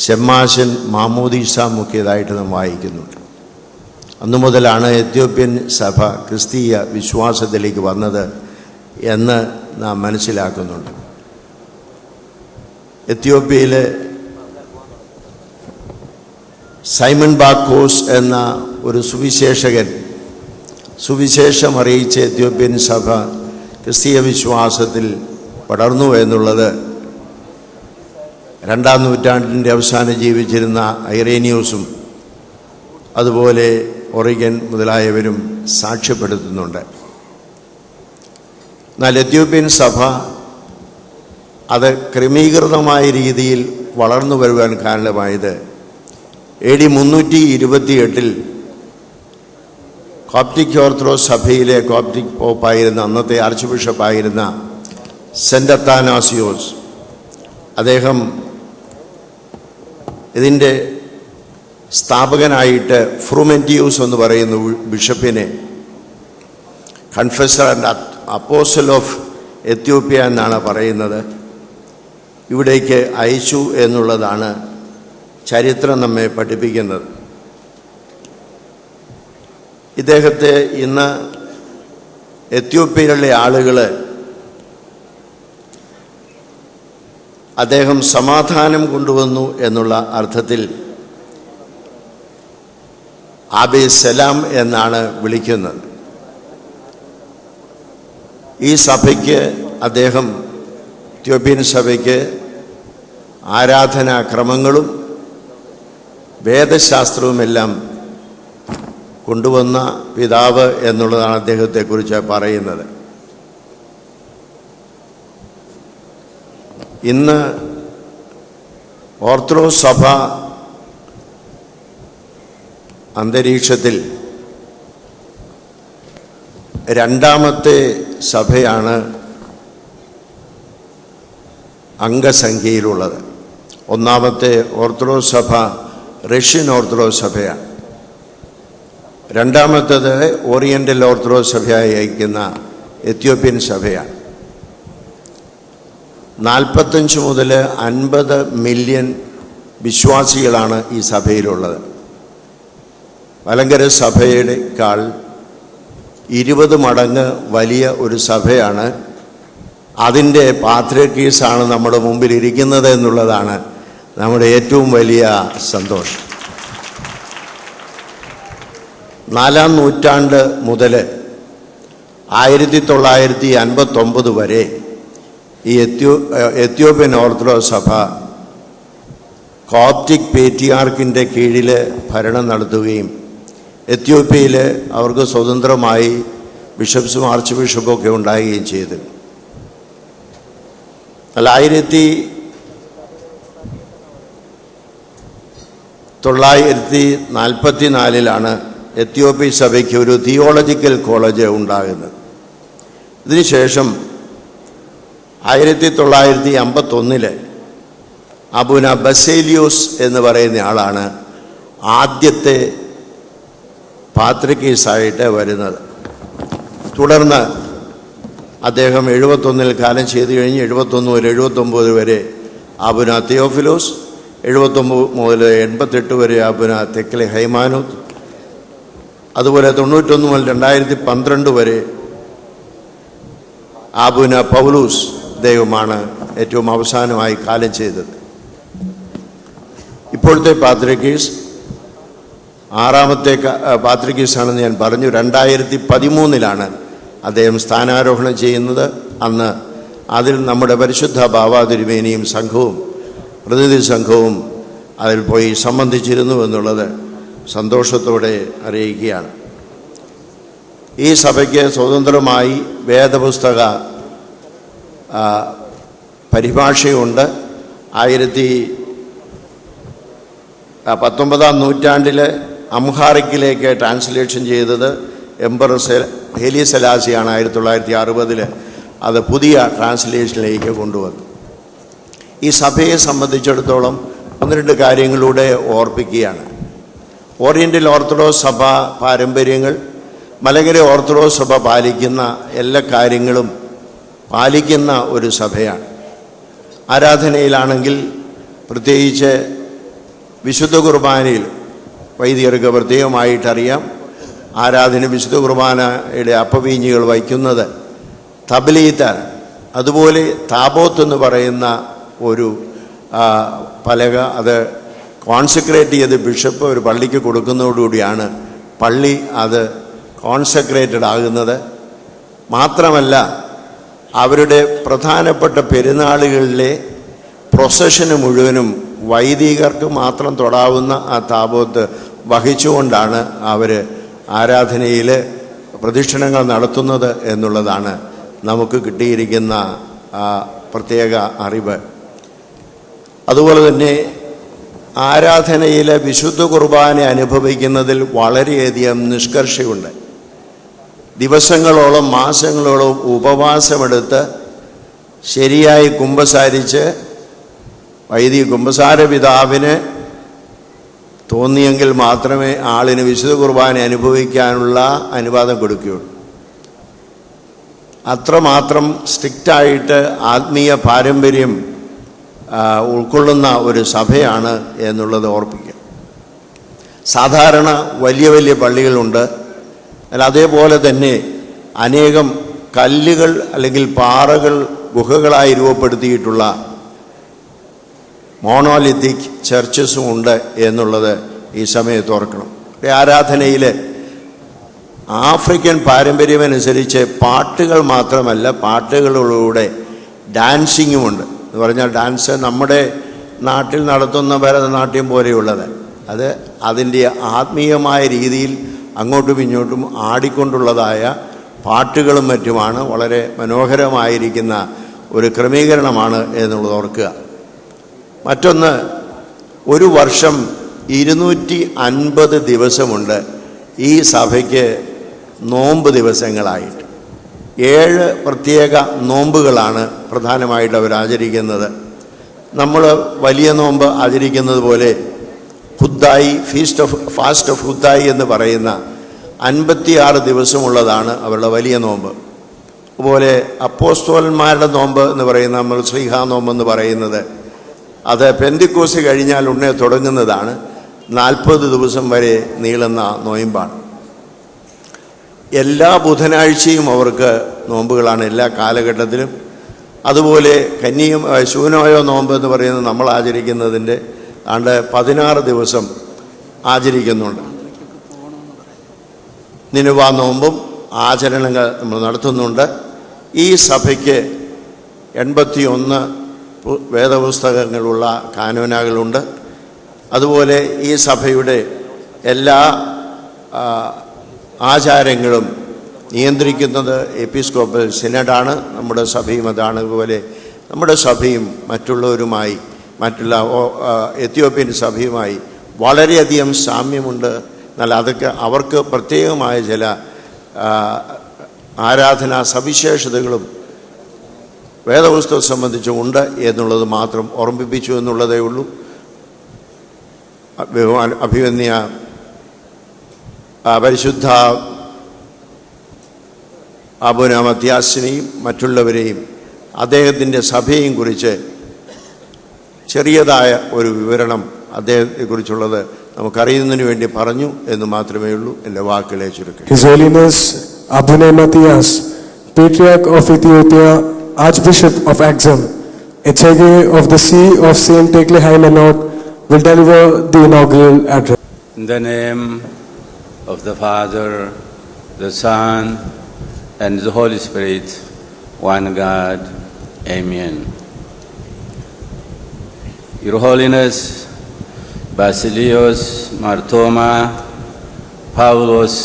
Speaker 6: ശമ്മാശൻ മാമോദീസ മുക്കിയതായിട്ട് നാം വായിക്കുന്നുണ്ട്. അന്നു മുതലാണ് Ethiopian സഭ ക്രിസ്തീയ വിശ്വാസത്തിലേക്ക് വന്നത് എന്ന് നാം മനസ്സിലാക്കുന്നുണ്ട്. എത്യോപ്യയിലെ സൈമൺ ബാക്കോസ് എന്ന ഒരു സുവിശേഷകൻ സുവിശേഷം അറിയിച്ച എത്യോപ്യൻ സഭ ക്രിസ്തീയ വിശ്വാസത്തിൽ പടർന്നു എന്നുള്ളത് 2-ാം നൂറ്റാണ്ടിൻ്റെ അവസാനം ജീവിച്ചിരുന്ന ഐറേനിയോസും അതുപോലെ ഒറിഗൻ മുതലായവരും സാക്ഷ്യപ്പെടുത്തുന്നുണ്ട്. എന്നാൽ എത്യോപ്യൻ സഭ അത് ക്രമീകൃതമായ രീതിയിൽ വളർന്നു വരുവാൻ കാരണമായത് AD 328 കോപ്റ്റിക് ഓർത്തഡോക്സ് സഭയിലെ കോപ്റ്റിക് പോപ്പായിരുന്ന അന്നത്തെ ആർച്ച് ബിഷപ്പായിരുന്ന സെന്റ് അത്താനാസിയോസ്, അദ്ദേഹം ഇതിൻ്റെ സ്ഥാപകനായിട്ട് ഫ്രൂമെന്റിയൂസ് എന്ന് പറയുന്ന ബിഷപ്പിനെ കൺഫെസർ ആൻഡ് അപ്പോസ്റ്റൽ ഓഫ് എത്യോപ്യ എന്നാണ് പറയുന്നത്, ഇവിടേക്ക് അയച്ചു എന്നുള്ളതാണ് ചരിത്രം നമ്മെ പഠിപ്പിക്കുന്നത്. ഇദ്ദേഹത്തെ ഇന്ന് എത്യോപ്യയിലുള്ള ആളുകൾ അദ്ദേഹം സമാധാനം കൊണ്ടുവന്നു എന്നുള്ള അർത്ഥത്തിൽ ആബേ സലാം എന്നാണ് വിളിക്കുന്നത്. ഈ സഭയ്ക്ക് അദ്ദേഹം എത്യോപ്യൻ സഭയ്ക്ക് ആരാധനാക്രമങ്ങളും വേദശാസ്ത്രവുമെല്ലാം കൊണ്ടുവന്ന പിതാവ് എന്നുള്ളതാണ് അദ്ദേഹത്തെക്കുറിച്ച് പറയുന്നത്. ഇന്ന് ഓർത്തഡോക്സ് സഭ അന്തരീക്ഷത്തിൽ 2ാമത്തെ സഭയാണ് അംഗസംഖ്യയിലുള്ളത്. 1ാമത്തെ ഓർത്തഡോക്സ് സഭ റഷ്യൻ ഓർത്തഡോക്സ് സഭയാണ്. 2ാമത്തേത് ഓറിയൻ്റൽ ഓർത്തഡോക്സ് സഭയായി അയക്കുന്ന എത്യോപ്യൻ സഭയാണ്. 45 മുതൽ 50 മില്യൺ വിശ്വാസികളാണ് ഈ സഭയിലുള്ളത്. മലങ്കര സഭയേക്കാൾ 20 മടങ്ങ് വലിയ ഒരു സഭയാണ്. അതിൻ്റെ പാത്രിയർക്കീസാണ് നമ്മുടെ മുമ്പിൽ ഇരിക്കുന്നത് എന്നുള്ളതാണ് നമ്മുടെ ഏറ്റവും വലിയ സന്തോഷം. 4-ാം നൂറ്റാണ്ട് മുതൽ 1959 വരെ ഈ എത്യോപ്യൻ ഓർത്തഡോക്സ് സഭ കോപ്റ്റിക് പേട്രിയാർക്കിൻ്റെ കീഴിൽ ഭരണം നടത്തുകയും എത്യോപ്യയിൽ അവർക്ക് സ്വതന്ത്രമായി ബിഷപ്സും ആർച്ച് ബിഷപ്പും ഒക്കെ ഉണ്ടാകുകയും ചെയ്തു. എന്നാൽ 1944 എത്യോപ്യ സഭയ്ക്ക് ഒരു തിയോളജിക്കൽ കോളേജ് ഉണ്ടാകുന്നത്. ഇതിനുശേഷം 1951 അബൂന ബസേലിയോസ് എന്ന് പറയുന്ന ആളാണ് ആദ്യത്തെ പാത്രികീസായിട്ട് വരുന്നത്. തുടർന്ന് അദ്ദേഹം 71 കാലം ചെയ്തു കഴിഞ്ഞ് 71 മുതൽ 79 വരെ അബൂന തിയോഫിലോസ്, 79 മുതൽ 88 വരെ അബൂന തെക്കലെ ഹൈമാനൂത്ത്, അതുപോലെ 91 മുതൽ 2012 വരെ അബൂന പൗലൂസ് ദൈവമാണ് ഏറ്റവും അവസാനമായി കാലം ചെയ്തത്. ഇപ്പോഴത്തെ പാത്രികീസ് 6ാമത്തെ പാത്രികീസാണെന്ന് ഞാൻ പറഞ്ഞു. 2013 അദ്ദേഹം സ്ഥാനാരോഹണം ചെയ്യുന്നത്. അന്ന് അതിൽ നമ്മുടെ പരിശുദ്ധ ബാവാ തിരുമേനിയും സംഘവും പ്രതിനിധി സംഘവും അതിൽ പോയി സംബന്ധിച്ചിരുന്നു എന്നുള്ളത് സന്തോഷത്തോടെ അറിയിക്കുകയാണ്. ഈ സഭയ്ക്ക് സ്വതന്ത്രമായി വേദപുസ്തക പരിഭാഷയുണ്ട്. 19ാം നൂറ്റാണ്ടിൽ അംഹാറിക്കിലേക്ക് ട്രാൻസ്ലേഷൻ ചെയ്തത് എംപറർ ഹേലി സെലാസിയാണ്. 1960 അത് പുതിയ ട്രാൻസ്ലേഷനിലേക്ക് കൊണ്ടുവന്നു. ഈ സഭയെ സംബന്ധിച്ചിടത്തോളം 1-2 കാര്യങ്ങളിലൂടെ ഓർപ്പിക്കുകയാണ്. ഓറിയൻ്റൽ ഓർത്തഡോക്സ് സഭ പാരമ്പര്യങ്ങൾ, മലങ്കര ഓർത്തഡോക്സ് സഭ പാലിക്കുന്ന എല്ലാ കാര്യങ്ങളും പാലിക്കുന്ന ഒരു സഭയാണ്. ആരാധനയിലാണെങ്കിൽ പ്രത്യേകിച്ച് വിശുദ്ധ കുർബാനയിൽ വൈദികർക്ക് പ്രത്യേകമായിട്ടറിയാം. ആരാധന വിശുദ്ധ കുർബാനയുടെ അപ്പവീഞ്ഞികൾ വയ്ക്കുന്നത് തബ്ലീത്താണ്. അതുപോലെ താബോത്ത് എന്ന് പറയുന്ന ഒരു പലക, അത് കോൺസെക്രേറ്റ് ചെയ്ത് ബിഷപ്പ് ഒരു പള്ളിക്ക് കൊടുക്കുന്നതോടുകൂടിയാണ് പള്ളി അത് കോൺസെക്രേറ്റഡ് ആകുന്നത്. മാത്രമല്ല അവരുടെ പ്രധാനപ്പെട്ട പെരുന്നാളുകളിലെ പ്രൊസഷന് മുഴുവനും വൈദികർക്ക് മാത്രം തൊടാവുന്ന ആ താബോത്ത് വഹിച്ചുകൊണ്ടാണ് അവർ ആരാധനയിൽ പ്രദക്ഷിണങ്ങൾ നടത്തുന്നത് എന്നുള്ളതാണ് നമുക്ക് കിട്ടിയിരിക്കുന്ന പ്രത്യേക അറിവ്. അതുപോലെ തന്നെ ആരാധനയിലെ വിശുദ്ധ കുർബാന അനുഭവിക്കുന്നതിൽ വളരെയധികം നിഷ്കർഷയുണ്ട്. ദിവസങ്ങളോളം മാസങ്ങളോളം ഉപവാസമെടുത്ത് ശരിയായി കുമ്പസാരിച്ച് വൈദിക കുമ്പസാര പിതാവിന് തോന്നിയെങ്കിൽ മാത്രമേ ആളിന് വിശുദ്ധ കുർബാന അനുഭവിക്കാനുള്ള അനുവാദം കൊടുക്കുകയുള്ളൂ. അത്രമാത്രം സ്ട്രിക്റ്റായിട്ട് ആത്മീയ പാരമ്പര്യം ഉൾക്കൊള്ളുന്ന ഒരു സഭയാണ് എന്നുള്ളത് ഓർപ്പിക്കുക. സാധാരണ വലിയ വലിയ പള്ളികളുണ്ട്. അതേപോലെ തന്നെ അനേകം കല്ലുകൾ അല്ലെങ്കിൽ പാറകൾ ഗുഹകളായി രൂപപ്പെടുത്തിയിട്ടുള്ള മോണോലിത്തിക് ചർച്ചസും ഉണ്ട് എന്നുള്ളത് ഈ സമയത്ത് ഓർക്കണം. ആരാധനയിൽ ആഫ്രിക്കൻ പാരമ്പര്യമനുസരിച്ച് പാട്ടുകൾ മാത്രമല്ല, പാട്ടുകളിലൂടെ ഡാൻസിങ്ങുമുണ്ട്. എന്ന് പറഞ്ഞാൽ ഡാൻസ് നമ്മുടെ നാട്ടിൽ നടത്തുന്ന ഭരതനാട്യം പോലെയുള്ളത്, അത് അതിൻ്റെ ആത്മീയമായ രീതിയിൽ അങ്ങോട്ടും ഇങ്ങോട്ടും ആടിക്കൊണ്ടുള്ളതായ പാട്ടുകളും മറ്റുമാണ്. വളരെ മനോഹരമായിരിക്കുന്ന ഒരു ക്രമീകരണമാണ് എന്നുള്ളത് ഓർക്കുക. മറ്റൊന്ന്, ഒരു വർഷം 250 ദിവസമുണ്ട് ഈ സഭയ്ക്ക് നോമ്പ് ദിവസങ്ങളായിട്ട്. 7 പ്രത്യേക നോമ്പുകളാണ് പ്രധാനമായിട്ട് അവർ ആചരിക്കുന്നത്. നമ്മൾ വലിയ നോമ്പ് ആചരിക്കുന്നത് പോലെ ഹുദ്ദായി, ഫാസ്റ്റ് ഓഫ് ഹുദ്ദായി എന്ന് പറയുന്ന 56 ദിവസമുള്ളതാണ് അവരുടെ വലിയ നോമ്പ്. അതുപോലെ അപ്പോസ്തലന്മാരുടെ നോമ്പ് എന്ന് പറയുന്ന നമ്മൾ ശ്രീഹാ നോമ്പ് എന്ന് പറയുന്നത്, അത് പെന്തിക്കോസ് കഴിഞ്ഞാൽ ഉടനെ തുടങ്ങുന്നതാണ്. 40 ദിവസം വരെ നീളുന്ന നോയമ്പാണ്. എല്ലാ ബുധനാഴ്ചയും അവർക്ക് നോമ്പുകളാണ് എല്ലാ കാലഘട്ടത്തിലും. അതുപോലെ ശൂനോയോ നോമ്പ് എന്ന് പറയുന്നത് നമ്മൾ ആചരിക്കുന്നതിൻ്റെ 16 ദിവസം ആചരിക്കുന്നുണ്ട്. നിനുവ നോമ്പും ആചരണങ്ങൾ നമ്മൾ നടത്തുന്നുണ്ട്. ഈ സഭയ്ക്ക് 81 വേദപുസ്തകങ്ങളുള്ള കാനോനകളുണ്ട്. അതുപോലെ ഈ സഭയുടെ എല്ലാ ആചാരങ്ങളും നിയന്ത്രിക്കുന്നത് എപ്പിസ്കോപ്പൽ സിനഡാണ്. നമ്മുടെ സഭയും അതാണ്. അതുപോലെ നമ്മുടെ സഭയും മറ്റുള്ളവരുമായി, മറ്റുള്ള എത്യോപ്യൻ സഭയുമായി വളരെയധികം സാമ്യമുണ്ട്. എന്നാൽ അതൊക്കെ അവർക്ക് പ്രത്യേകമായ ചില ആരാധനാ സവിശേഷതകളും വേദപുസ്തകം സംബന്ധിച്ചുണ്ട് എന്നുള്ളത് മാത്രം ഓർമ്മിപ്പിച്ചു എന്നുള്ളതേ ഉള്ളൂ. അഭിവന്യ പരിശുദ്ധ അബൂന മത്യാസിനെയും മറ്റുള്ളവരെയും അദ്ദേഹത്തിൻ്റെ സഭയെയും കുറിച്ച് ചെറിയതായ ഒരു വിവരണം അദ്ദേഹത്തെക്കുറിച്ചുള്ളത് നമുക്കറിയുന്നതിന് വേണ്ടി പറഞ്ഞു എന്ന് മാത്രമേ ഉള്ളൂ. എൻ്റെ വാക്കുകളെ ചുരുക്കി.
Speaker 4: His Holiness Abune Matthias, Patriarch of Ethiopia, Archbishop of Axum, Echege of the See of Saint Tekle Haymanot, will deliver the inaugural address.
Speaker 7: In the name of the Father, the Son, and the Holy Spirit, one God. Amen. Your Holiness Basilios Martoma Paulos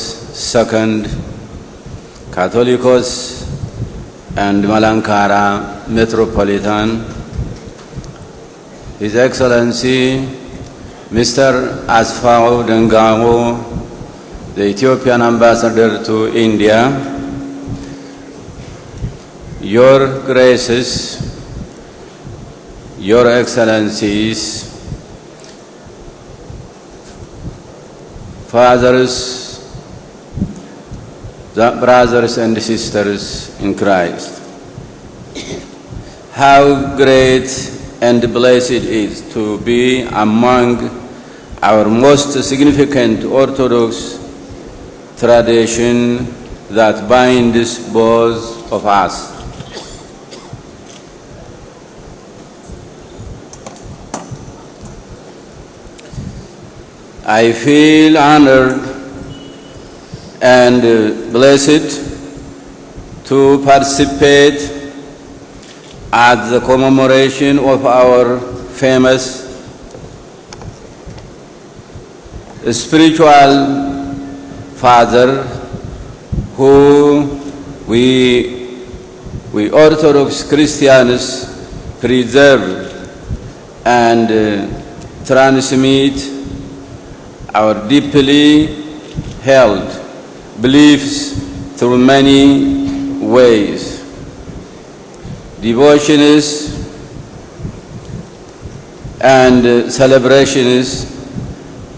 Speaker 7: II, Catholicos and Malankara Metropolitan, His Excellency Mr. Asfau Dengao, the Ethiopian Ambassador to India, Your Graces, Your Excellencies, Fathers, brothers and sisters in Christ. How great and blessed it is to be among our most significant Orthodox tradition that binds both of us. I feel honored and blessed to participate at the commemoration of our famous spiritual father who we Orthodox Christians preserve and transmit our deeply held beliefs through many ways. Devotions and celebrations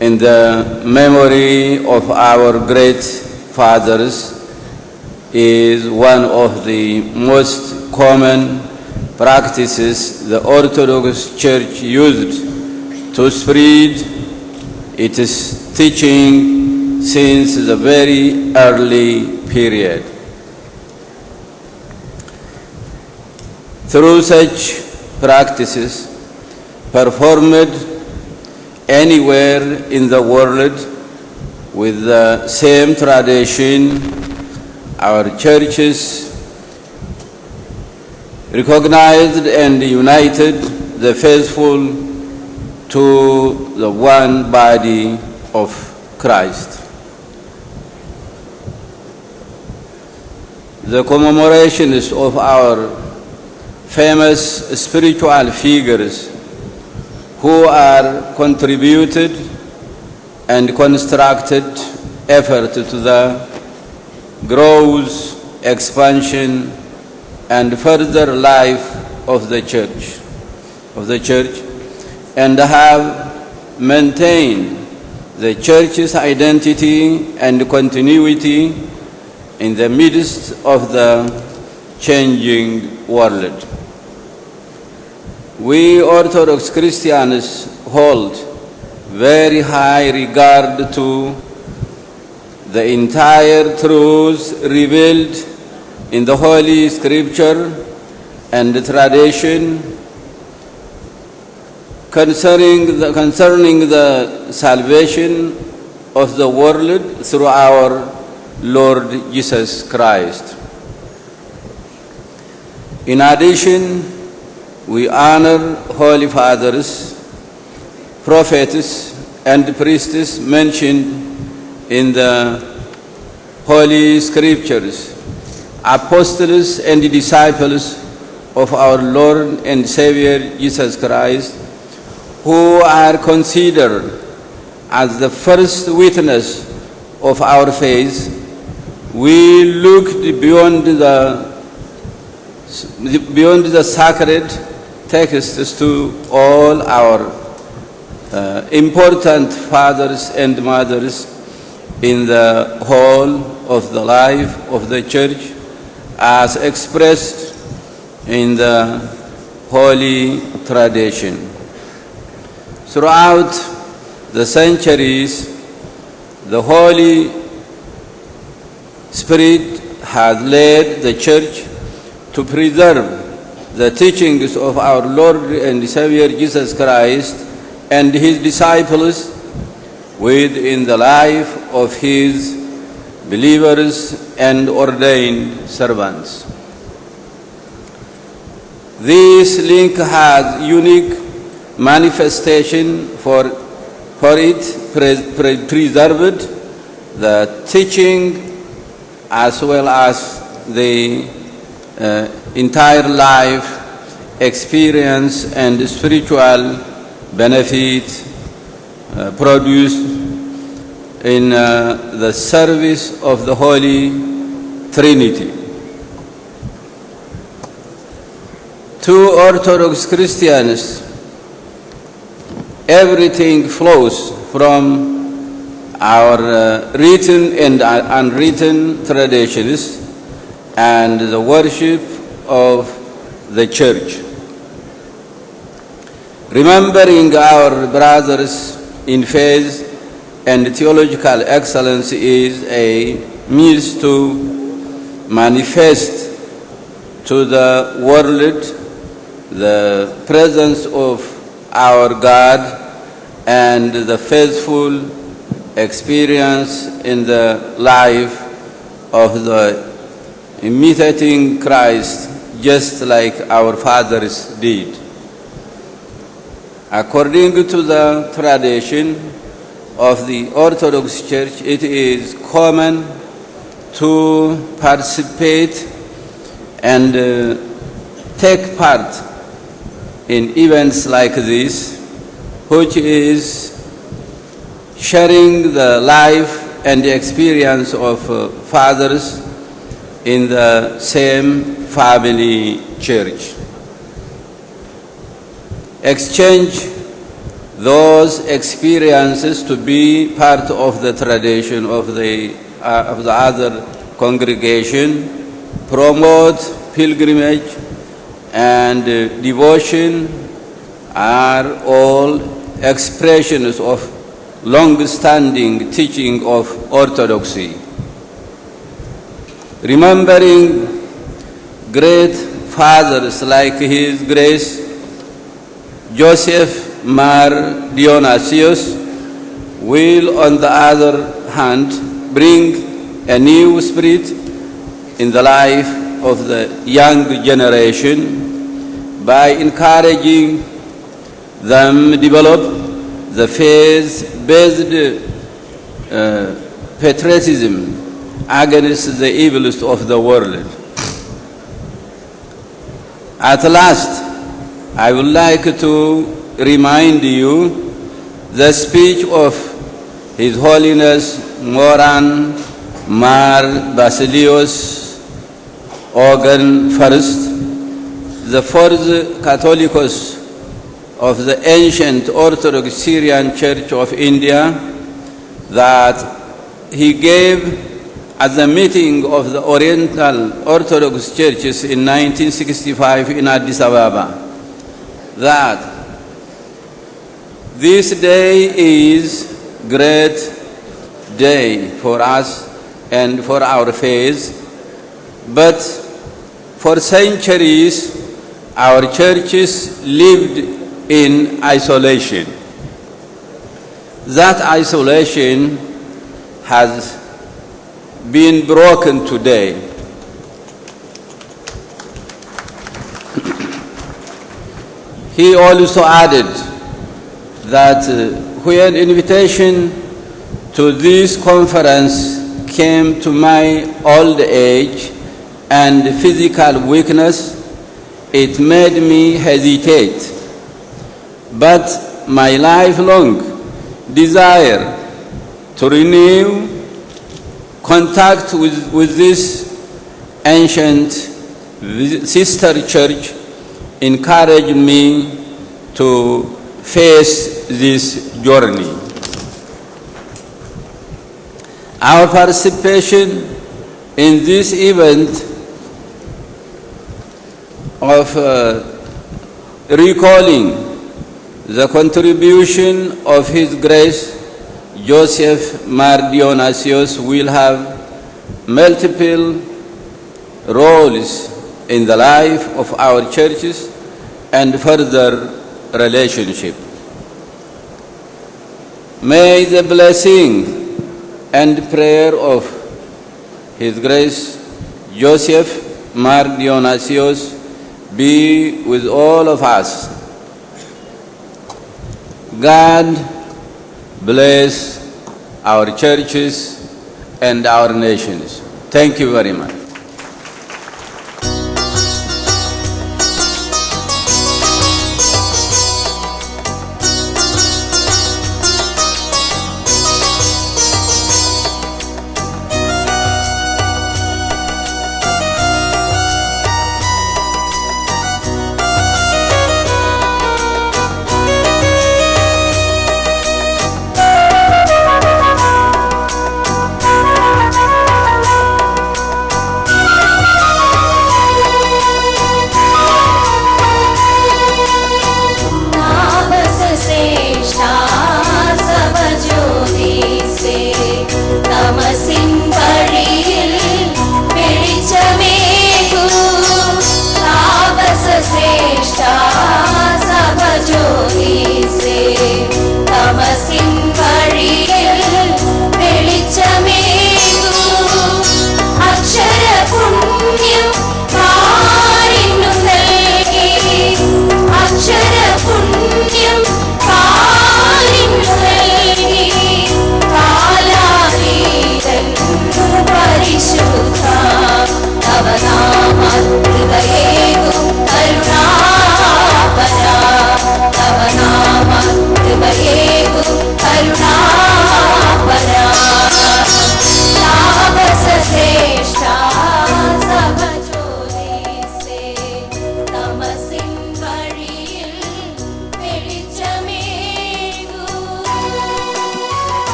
Speaker 7: in the memory of our great fathers is one of the most common practices the Orthodox Church used to spread its teaching since the very early period. Through such practices performed anywhere in the world with the same tradition, our churches recognized and united the faithful to the one body of Christ. The commemorations of our famous spiritual figures who are contributed and constructed effort to the growth, expansion, and further life of the church, and have maintained the church's identity and continuity in the midst of the changing world. We Orthodox Christians hold very high regard to the entire truth revealed in the Holy Scripture and the tradition concerning the salvation of the world through our Lord Jesus Christ. In addition, we honor Holy Fathers, prophets, and priests mentioned in the Holy Scriptures, apostles and disciples of our Lord and Savior Jesus Christ, who are considered as the first witness of our faith. We looked beyond the sacred texts to all our important fathers and mothers in the whole of the life of the Church as expressed in the Holy Tradition. Throughout the centuries, the Holy Spirit has led the Church to preserve the teachings of our Lord and Savior Jesus Christ and His disciples within the life of His believers and ordained servants. This link has unique manifestation for it preserved the teaching as well as the entire life experience and spiritual benefit produced in the service of the Holy Trinity. To Orthodox Christians, everything flows from our written and unwritten traditions and the worship of the Church. Remembering our brothers in faith and theological excellence is a means to manifest to the world the presence of our God and the faithful experience in the life of the imitating Christ just like our fathers did. According to the tradition of the Orthodox Church, it is common to participate and take part in events like this, which is sharing the life and the experience of fathers in the same family church. Exchange those experiences to be part of the tradition of the other congregation, promote pilgrimage and devotion are all expressions of long-standing teaching of orthodoxy. Remembering great fathers like His Grace Joseph Mar Dionysius will, on the other hand, bring a new spirit in the life of the young generation by encouraging them develop the faith-based patriotism against the evils of the world. At last, I would like to remind you the speech of His Holiness Moran Mar Basilios Organ First, the fourth Catholicos of the ancient Orthodox Syrian Church of India, that he gave at the meeting of the Oriental Orthodox Churches in 1965 in Addis Ababa, that this day is great day for us and for our faith, but for centuries our churches lived in isolation. That isolation has been broken today. He also added that when invitation to this conference came to my old age and physical weakness, it made me hesitate. But my lifelong desire to renew contact with this ancient sister church encouraged me to face this journey. Our participation in this event of recalling the contribution of His Grace Joseph Mar Dionysius will have multiple roles in the life of our churches and further relationship. May the blessing and prayer of His Grace Joseph Mar Dionysius be with all of us. God bless our churches and our nations. Thank you very much.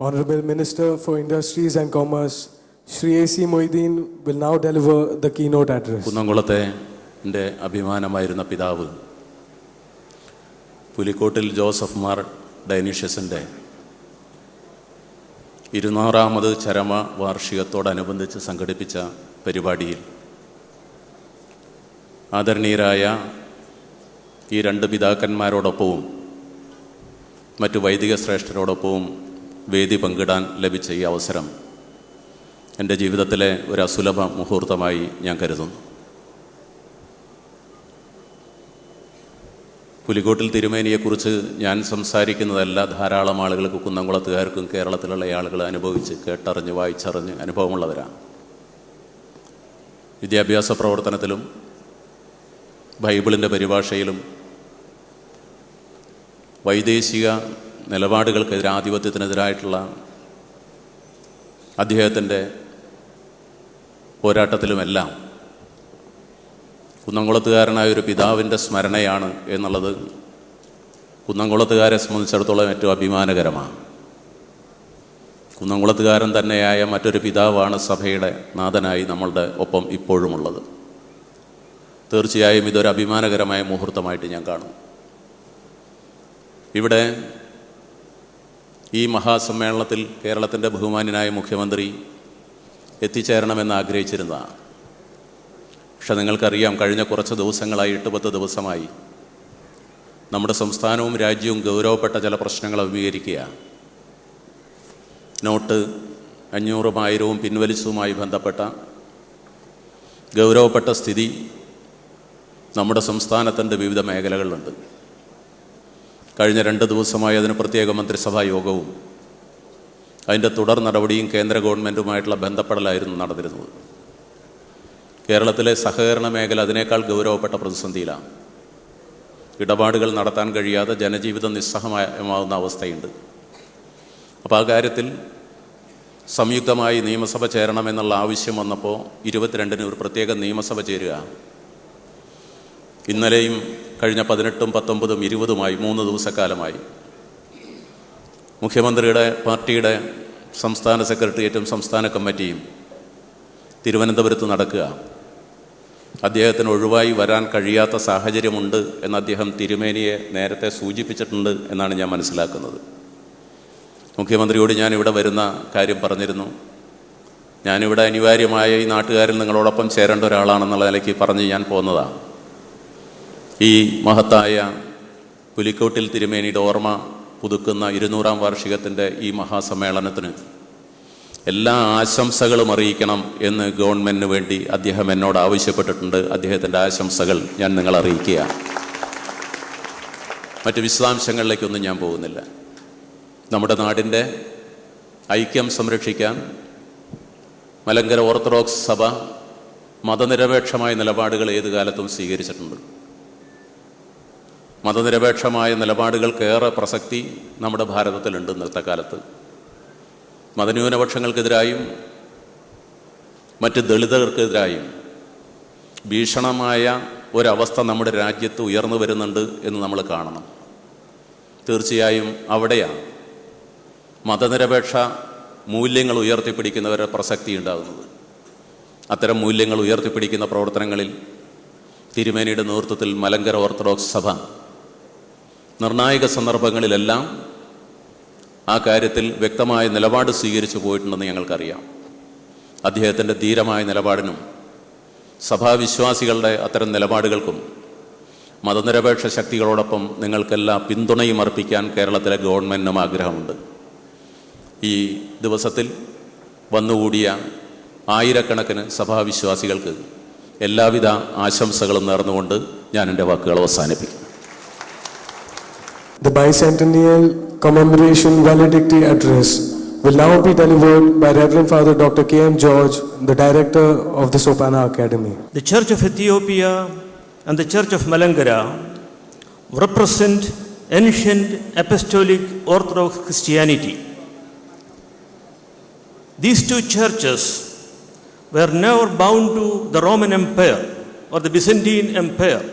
Speaker 4: Honorable Minister for Industries and Commerce, Shri A.C. Moideen will now deliver the keynote address.
Speaker 8: കുന്നംകുളത്തെ എൻ്റെ അഭിമാനമായിരുന്ന പിതാവ് Pulikkottil Joseph Mar ഡൈനീഷ്യസിൻ്റെ 200ാമത് ചരമ വാർഷികത്തോടനുബന്ധിച്ച് സംഘടിപ്പിച്ച പരിപാടിയിൽ ആദരണീയരായ ഈ രണ്ട് പിതാക്കന്മാരോടൊപ്പവും മറ്റു വൈദിക ശ്രേഷ്ഠരോടൊപ്പവും വേദി പങ്കിടാൻ ലഭിച്ച ഈ അവസരം എൻ്റെ ജീവിതത്തിലെ ഒരു അസുലഭ മുഹൂർത്തമായി ഞാൻ കരുതുന്നു. പുലിക്കോട്ടിൽ തിരുമേനിയെക്കുറിച്ച് ഞാൻ സംസാരിക്കുന്നതല്ല ധാരാളം ആളുകൾക്ക്, കുന്നംകുളത്തുകാർക്കും കേരളത്തിലുള്ള ആളുകൾ അനുഭവിച്ച് കേട്ടറിഞ്ഞ് വായിച്ചറിഞ്ഞ് അനുഭവമുള്ളവരാണ്. വിദ്യാഭ്യാസ പ്രവർത്തനത്തിലും ബൈബിളിൻ്റെ പരിഭാഷയിലും വൈദേശിക നിലപാടുകൾക്കെതിരെ ആധിപത്യത്തിനെതിരായിട്ടുള്ള അദ്ദേഹത്തിൻ്റെ പോരാട്ടത്തിലുമെല്ലാം കുന്നംകുളത്തുകാരനായ ഒരു പിതാവിൻ്റെ സ്മരണയാണ് എന്നുള്ളത് കുന്നംകുളത്തുകാരെ സംബന്ധിച്ചിടത്തോളം ഏറ്റവും അഭിമാനകരമാണ്. കുന്നംകുളത്തുകാരൻ തന്നെയായ മറ്റൊരു പിതാവാണ് സഭയുടെ നാഥനായി നമ്മളുടെ ഒപ്പം ഇപ്പോഴുമുള്ളത്. തീർച്ചയായും ഇതൊരു അഭിമാനകരമായ മുഹൂർത്തമായിട്ട് ഞാൻ കാണുന്നു. ഇവിടെ ഈ മഹാസമ്മേളനത്തിൽ കേരളത്തിൻ്റെ ബഹുമാന്യനായ മുഖ്യമന്ത്രി എത്തിച്ചേരണമെന്ന് ആഗ്രഹിച്ചിരുന്നതാണ്. പക്ഷെ നിങ്ങൾക്കറിയാം, കഴിഞ്ഞ കുറച്ച് ദിവസങ്ങളായി 8-10 ദിവസമായി നമ്മുടെ സംസ്ഥാനവും രാജ്യവും ഗൗരവപ്പെട്ട ചില പ്രശ്നങ്ങൾ അഭിമുഖീകരിക്കുക. നോട്ട് 500-ഉം 1000-ഉം പിൻവലിച്ചതുമായി ബന്ധപ്പെട്ട ഗൗരവപ്പെട്ട സ്ഥിതി നമ്മുടെ സംസ്ഥാനത്തിൻ്റെ വിവിധ മേഖലകളിലുണ്ട്. കഴിഞ്ഞ 2 ദിവസമായി അതിന് പ്രത്യേക മന്ത്രിസഭാ യോഗവും അതിൻ്റെ തുടർ നടപടിയും കേന്ദ്ര ഗവൺമെൻറ്റുമായിട്ടുള്ള ബന്ധപ്പെടലായിരുന്നു നടന്നിരുന്നത്. കേരളത്തിലെ സഹകരണ മേഖല അതിനേക്കാൾ ഗൗരവപ്പെട്ട പ്രതിസന്ധിയിലാണ്. ഇടപാടുകൾ നടത്താൻ കഴിയാതെ ജനജീവിതം നിസ്സഹമാവുന്ന അവസ്ഥയുണ്ട്. അപ്പോൾ ആ കാര്യത്തിൽ സംയുക്തമായി നിയമസഭ ചേരണമെന്നുള്ള ആവശ്യം വന്നപ്പോൾ 22-ന് ഒരു പ്രത്യേക നിയമസഭ ചേരുക. ഇന്നലെയും കഴിഞ്ഞ 18-ഉം 19-ഉം 20-ഉമായി 3 ദിവസക്കാലമായി മുഖ്യമന്ത്രിയുടെ പാർട്ടിയുടെ സംസ്ഥാന സെക്രട്ടേറിയറ്റും സംസ്ഥാന കമ്മിറ്റിയും തിരുവനന്തപുരത്ത് നടക്കുക. അദ്ദേഹത്തിന് ഒഴിവായി വരാൻ കഴിയാത്ത സാഹചര്യമുണ്ട് എന്ന് അദ്ദേഹം തിരുമേനിയെ നേരത്തെ സൂചിപ്പിച്ചിട്ടുണ്ട് എന്നാണ് ഞാൻ മനസ്സിലാക്കുന്നത്. മുഖ്യമന്ത്രിയോട് ഞാനിവിടെ വരുന്ന കാര്യം പറഞ്ഞിരുന്നു. ഞാനിവിടെ അനിവാര്യമായ ഈ നാട്ടുകാരിൽ നിങ്ങളോടൊപ്പം ചേരേണ്ട ഒരാളാണെന്നുള്ള നിലയ്ക്ക് പറഞ്ഞ് ഞാൻ പോന്നതാണ്. ഈ മഹത്തായ പുലിക്കോട്ടിൽ തിരുമേനിയുടെ ഓർമ്മ പുതുക്കുന്ന 200-ാം വാർഷികത്തിൻ്റെ ഈ മഹാസമ്മേളനത്തിന് എല്ലാ ആശംസകളും അറിയിക്കണം എന്ന് ഗവൺമെൻറ്റിന് വേണ്ടി അദ്ദേഹം എന്നോട് ആവശ്യപ്പെട്ടിട്ടുണ്ട്. അദ്ദേഹത്തിൻ്റെ ആശംസകൾ ഞാൻ നിങ്ങളെ അറിയിക്കുക. മറ്റ് വിശദാംശങ്ങളിലേക്കൊന്നും ഞാൻ പോകുന്നില്ല. നമ്മുടെ നാടിൻ്റെ ഐക്യം സംരക്ഷിക്കാൻ മലങ്കര ഓർത്തഡോക്സ് സഭ മതനിരപേക്ഷമായ നിലപാടുകൾ ഏതു കാലത്തും സ്വീകരിച്ചിട്ടുണ്ട്. മതനിരപേക്ഷമായ നിലപാടുകൾക്കേറെ പ്രസക്തി നമ്മുടെ ഭാരതത്തിലുണ്ട് ഇന്നത്തെ കാലത്ത്. മതന്യൂനപക്ഷങ്ങൾക്കെതിരായും മറ്റ് ദളിതർക്കെതിരായും ഭീഷണമായ ഒരവസ്ഥ നമ്മുടെ രാജ്യത്ത് ഉയർന്നു വരുന്നുണ്ട് എന്ന് നമ്മൾ കാണണം. തീർച്ചയായും അവിടെയാണ് മതനിരപേക്ഷ മൂല്യങ്ങൾ ഉയർത്തിപ്പിടിക്കുന്നവരെ പ്രസക്തി ഉണ്ടാകുന്നത്. അത്തരം മൂല്യങ്ങൾ ഉയർത്തിപ്പിടിക്കുന്ന പ്രവർത്തനങ്ങളിൽ തിരുമേനിയുടെ നേതൃത്വത്തിൽ മലങ്കര ഓർത്തഡോക്സ് സഭ നിർണായക സന്ദർഭങ്ങളിലെല്ലാം ആ കാര്യത്തിൽ വ്യക്തമായ നിലപാട് സ്വീകരിച്ചു പോയിട്ടുണ്ടെന്ന് ഞങ്ങൾക്കറിയാം. അദ്ദേഹത്തിൻ്റെ ധീരമായ നിലപാടിനും സഭാവിശ്വാസികളുടെ അത്തരം നിലപാടുകൾക്കും മതനിരപേക്ഷ ശക്തികളോടൊപ്പം നിങ്ങൾക്കെല്ലാ പിന്തുണയും അർപ്പിക്കാൻ കേരളത്തിലെ ഗവൺമെൻറ്റിനും ആഗ്രഹമുണ്ട്. ഈ ദിവസത്തിൽ വന്നുകൂടിയ ആയിരക്കണക്കിന് സഭാവിശ്വാസികൾക്ക് എല്ലാവിധ ആശംസകളും നേർന്നുകൊണ്ട് ഞാൻ എൻ്റെ വാക്കുകൾ അവസാനിപ്പിക്കും.
Speaker 4: The bicentennial commemoration valedictory address will now be delivered by Reverend Father Dr. K.M. George, the director of the Sopana Academy.
Speaker 9: The Church of Ethiopia and the Church of Malangara represent ancient apostolic Orthodox Christianity. These two churches were never bound to the Roman Empire or the Byzantine Empire.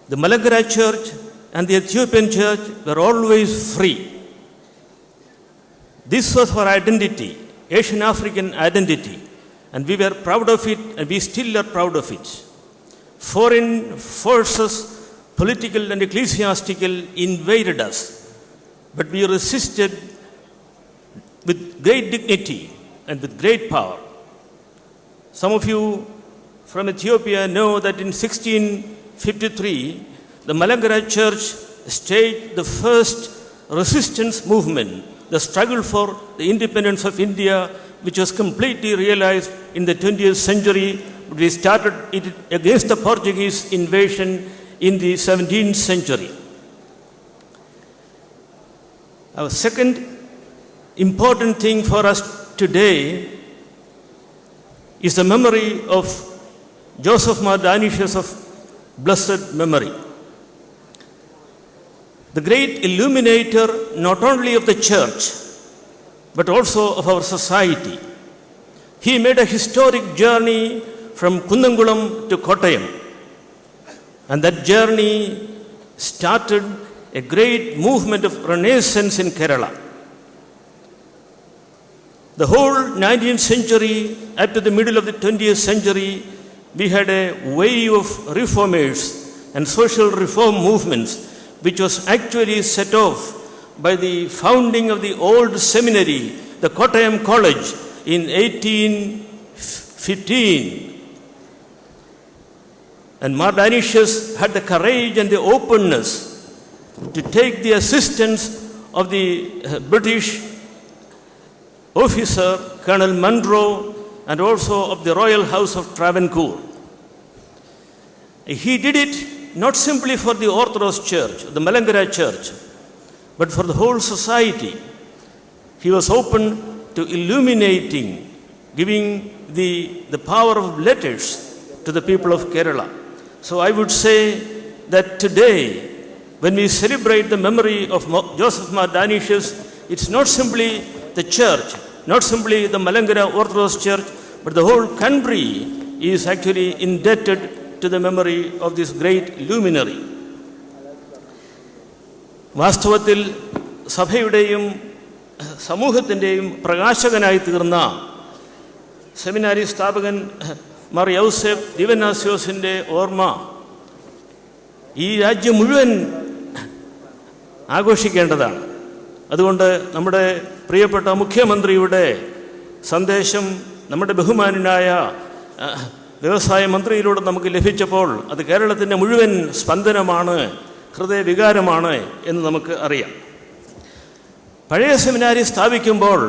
Speaker 9: The Malangara Church and the Ethiopian Church were always free. This was our identity, Asian African identity, and we were proud of it, and we still are proud of it. Foreign forces, political and ecclesiastical, invaded us, but we resisted with great dignity and with great power. Some of you from Ethiopia know that in 1653, the Malangara Church staged the first resistance movement, the struggle for the independence of India, which was completely realized in the 20th century. We started it against the Portuguese invasion in the 17th century. Our second important thing for us today is the memory of Joseph Mar Danishus of blessed memory. The great illuminator not only of the church but also of our society. He made a historic journey from Kundangulam to Kottayam, and that journey started a great movement of renaissance in Kerala. The whole 19th century up to the middle of the 20th century, we had a wave of reformers and social reform movements, which was actually set off by the founding of the old seminary, the Kottayam College, in 1815. And Mar Danishus had the courage and the openness to take the assistance of the British officer Colonel Munro, and also of the Royal House of Travancore. He did it not simply for the Orthodox Church, the Malankara Church, but for the whole society. He was open to illuminating, giving the power of letters to the people of Kerala. So I would say that today, when we celebrate the memory of Joseph Mar Danishus, it's not simply the church, not simply the Malankara Orthodox Church, but the whole country is actually indebted to the memory of this great luminary. വാസ്തവത്തിൽ സഭയുടെയും സമൂഹത്തിൻ്റെയും പ്രകാശകനായി തീർന്ന സെമിനാരി സ്ഥാപകൻ മാർ യൗസേഫ് ദിവന്നാസ്യോസിൻ്റെ ഓർമ്മ ഈ രാജ്യം മുഴുവൻ ആഘോഷിക്കേണ്ടതാണ്. അതുകൊണ്ട് നമ്മുടെ പ്രിയപ്പെട്ട മുഖ്യമന്ത്രിയുടെ സന്ദേശം നമ്മുടെ ബഹുമാനായ വ്യവസായ മന്ത്രിയിലൂടെ നമുക്ക് ലഭിച്ചപ്പോൾ അത് കേരളത്തിൻ്റെ മുഴുവൻ സ്പന്ദനമാണ്, ഹൃദയവികാരമാണ് എന്ന് നമുക്ക് അറിയാം. പഴയ സെമിനാരി സ്ഥാപിക്കുമ്പോൾ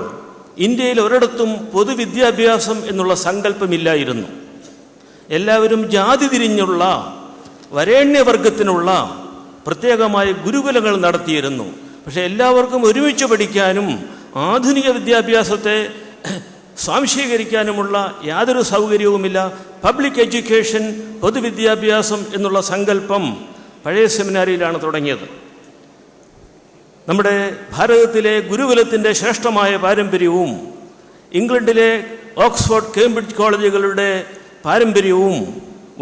Speaker 9: ഇന്ത്യയിൽ ഒരിടത്തും പൊതുവിദ്യാഭ്യാസം എന്നുള്ള സങ്കല്പമില്ലായിരുന്നു. എല്ലാവരും ജാതി തിരിഞ്ഞുള്ള വരേണ്യവർഗത്തിനുള്ള പ്രത്യേകമായ ഗുരുകുലങ്ങൾ നടത്തിയിരുന്നു. പക്ഷേ എല്ലാവർക്കും ഒരുമിച്ച് പഠിക്കാനും ആധുനിക വിദ്യാഭ്യാസത്തെ സ്വാംശീകരിക്കാനുമുള്ള യാതൊരു സൗകര്യവുമില്ല. പബ്ലിക് എഡ്യൂക്കേഷൻ, പൊതുവിദ്യാഭ്യാസം എന്നുള്ള സങ്കല്പം പഴയ സെമിനാരിയിലാണ് തുടങ്ങിയത്. നമ്മുടെ ഭാരതത്തിലെ ഗുരുകുലത്തിൻ്റെ ശ്രേഷ്ഠമായ പാരമ്പര്യവും ഇംഗ്ലണ്ടിലെ ഓക്സ്ഫോർഡ്, കേംബ്രിഡ്ജ് കോളേജുകളുടെ പാരമ്പര്യവും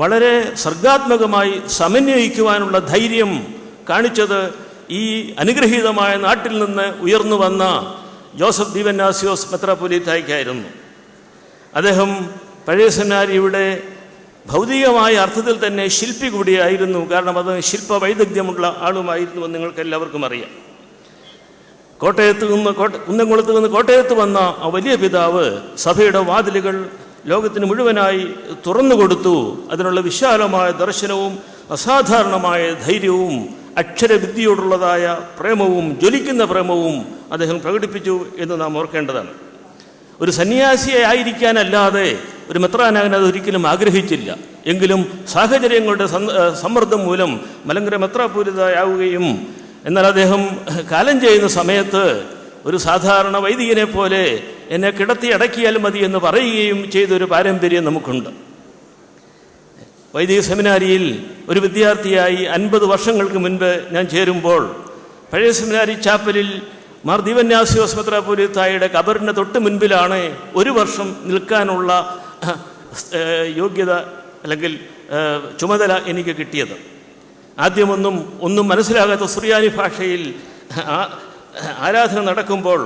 Speaker 9: വളരെ സർഗാത്മകമായി സമന്വയിക്കുവാനുള്ള ധൈര്യം കാണിച്ചത് ഈ അനുഗ്രഹീതമായ നാട്ടിൽ നിന്ന് ഉയർന്നു വന്ന ജോസഫ് ദിവന്നാസ്യോസ് മെത്രാപ്പൊലീത്തായ്ക്കായിരുന്നു. അദ്ദേഹം പഴയ സെമിനാരിയുടെ ഭൗതികമായ അർത്ഥത്തിൽ തന്നെ ശില്പി കൂടിയായിരുന്നു. കാരണം അത് ശില്പ വൈദഗ്ധ്യമുള്ള ആളുമായിരുന്നുവെന്ന് നിങ്ങൾക്ക് എല്ലാവർക്കും അറിയാം. കുന്നംകുളത്ത് നിന്ന് കോട്ടയത്ത് വന്ന ആ വലിയ പിതാവ് സഭയുടെ വാതിലുകൾ ലോകത്തിന് മുഴുവനായി തുറന്നുകൊടുത്തു. അതിനുള്ള വിശാലമായ ദർശനവും അസാധാരണമായ ധൈര്യവും അക്ഷരവിദ്യയോടുള്ളതായ പ്രേമവും ജ്വലിക്കുന്ന പ്രേമവും അദ്ദേഹം പ്രകടിപ്പിച്ചു എന്ന് നാം ഓർക്കേണ്ടതാണ്. ഒരു സന്യാസിയെ ആയിരിക്കാനല്ലാതെ ഒരു മെത്രാനാകാൻ അത് ഒരിക്കലും ആഗ്രഹിച്ചില്ല. എങ്കിലും സാഹചര്യങ്ങളുടെ സമ്മർദ്ദം മൂലം മലങ്കര മെത്രാപ്പൊലീത്തയാവുകയും എന്നാൽ അദ്ദേഹം കാലം ചെയ്യുന്ന സമയത്ത് ഒരു സാധാരണ വൈദികനെ പോലെ എന്നെ കിടത്തി അടക്കിയാൽ മതി എന്ന് പറയുകയും ചെയ്തൊരു പാരമ്പര്യം നമുക്കുണ്ട്. വൈദിക സെമിനാരിയിൽ ഒരു വിദ്യാർത്ഥിയായി 50 വർഷങ്ങൾക്ക് മുൻപ് ഞാൻ ചേരുമ്പോൾ പഴയ സെമിനാരി ചാപ്പലിൽ മാർ ദിവന്നാസ്യോസ് മെത്രാപ്പൊലീത്തായുടെ ഖബറിന് തൊട്ട് മുൻപിലാണ് ഒരു വർഷം നിൽക്കാനുള്ള യോഗ്യത അല്ലെങ്കിൽ ചുമതല എനിക്ക് കിട്ടിയത്. ആദ്യമൊന്നും മനസ്സിലാകാത്ത സുറിയാനി ഭാഷയിൽ ആരാധന നടക്കുമ്പോൾ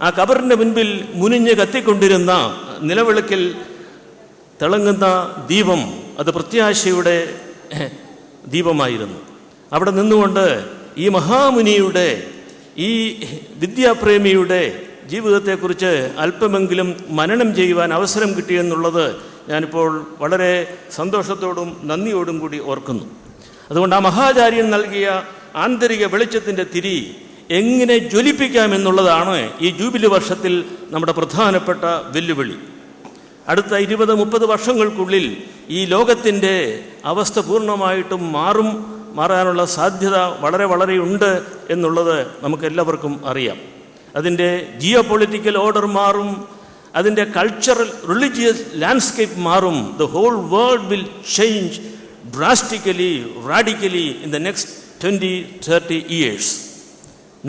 Speaker 9: ആ ഖബറിൻ്റെ മുൻപിൽ മുനിഞ്ഞ് കത്തിക്കൊണ്ടിരുന്ന നിലവിളക്കിൽ തിളങ്ങുന്ന ദീപം അത് പ്രത്യാശയുടെ ദീപമായിരുന്നു. അവിടെ നിന്നുകൊണ്ട് ഈ മഹാമുനിയുടെ, ഈ വിദ്യാപ്രേമിയുടെ ജീവിതത്തെക്കുറിച്ച് അല്പമെങ്കിലും മനനം ചെയ്യുവാൻ അവസരം കിട്ടിയെന്നുള്ളത് ഞാനിപ്പോൾ വളരെ സന്തോഷത്തോടും നന്ദിയോടും കൂടി ഓർക്കുന്നു. അതുകൊണ്ട് ആ മഹാചാര്യൻ നൽകിയ ആന്തരിക വെളിച്ചത്തിൻ്റെ തിരി എങ്ങനെ ജ്വലിപ്പിക്കാമെന്നുള്ളതാണ് ഈ ജൂബിലി വർഷത്തിൽ നമ്മുടെ പ്രധാനപ്പെട്ട വെല്ലുവിളി. അടുത്ത 20-30 വർഷങ്ങൾക്കുള്ളിൽ ഈ ലോകത്തിൻ്റെ അവസ്ഥ പൂർണ്ണമായിട്ടും മാറാനുള്ള സാധ്യത വളരെ ഉണ്ട് എന്നുള്ളത് നമുക്കെല്ലാവർക്കും അറിയാം. അതിൻ്റെ ജിയോ പൊളിറ്റിക്കൽ ഓർഡർ മാറും, അതിൻ്റെ കൾച്ചറൽ റിലീജിയസ് ലാൻഡ്സ്കേപ്പ് മാറും. The whole world will change drastically, radically in the next 20-30 years.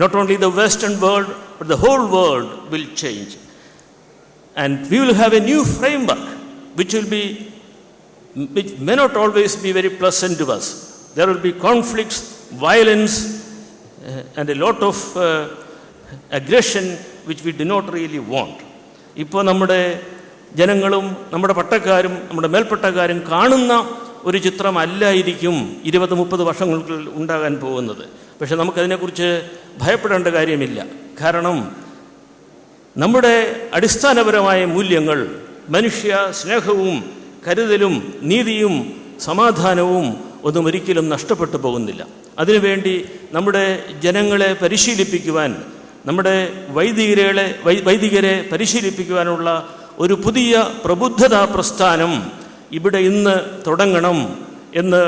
Speaker 9: Not only the Western world, but the whole world will change. And we will have a new framework which may not always be very pleasant to us. There will be conflicts, violence, and a lot of aggression which we do not really want. ഇപ്പോൾ നമ്മുടെ ജനങ്ങളും നമ്മുടെ പട്ടക്കാരും നമ്മുടെ മേൽപ്പട്ടക്കാരും കാണുന്ന ഒരു ചിത്രമല്ലായിരിക്കും 20-30 വർഷങ്ങൾക്ക് ഉണ്ടാകാൻ പോകുന്നത്. പക്ഷെ നമുക്കതിനെക്കുറിച്ച് ഭയപ്പെടേണ്ട കാര്യമില്ല. കാരണം നമ്മുടെ അടിസ്ഥാനപരമായ മൂല്യങ്ങൾ, മനുഷ്യ സ്നേഹവും കരുതലും നീതിയും സമാധാനവും ഒന്നും ഒരിക്കലും നഷ്ടപ്പെട്ടു പോകുന്നില്ല. അതിനുവേണ്ടി നമ്മുടെ ജനങ്ങളെ പരിശീലിപ്പിക്കുവാൻ, നമ്മുടെ വൈദികരെ പരിശീലിപ്പിക്കുവാനുള്ള ഒരു പുതിയ പ്രബുദ്ധതാ പ്രസ്ഥാനം ഇവിടെ ഇന്ന് തുടങ്ങണം എന്ന്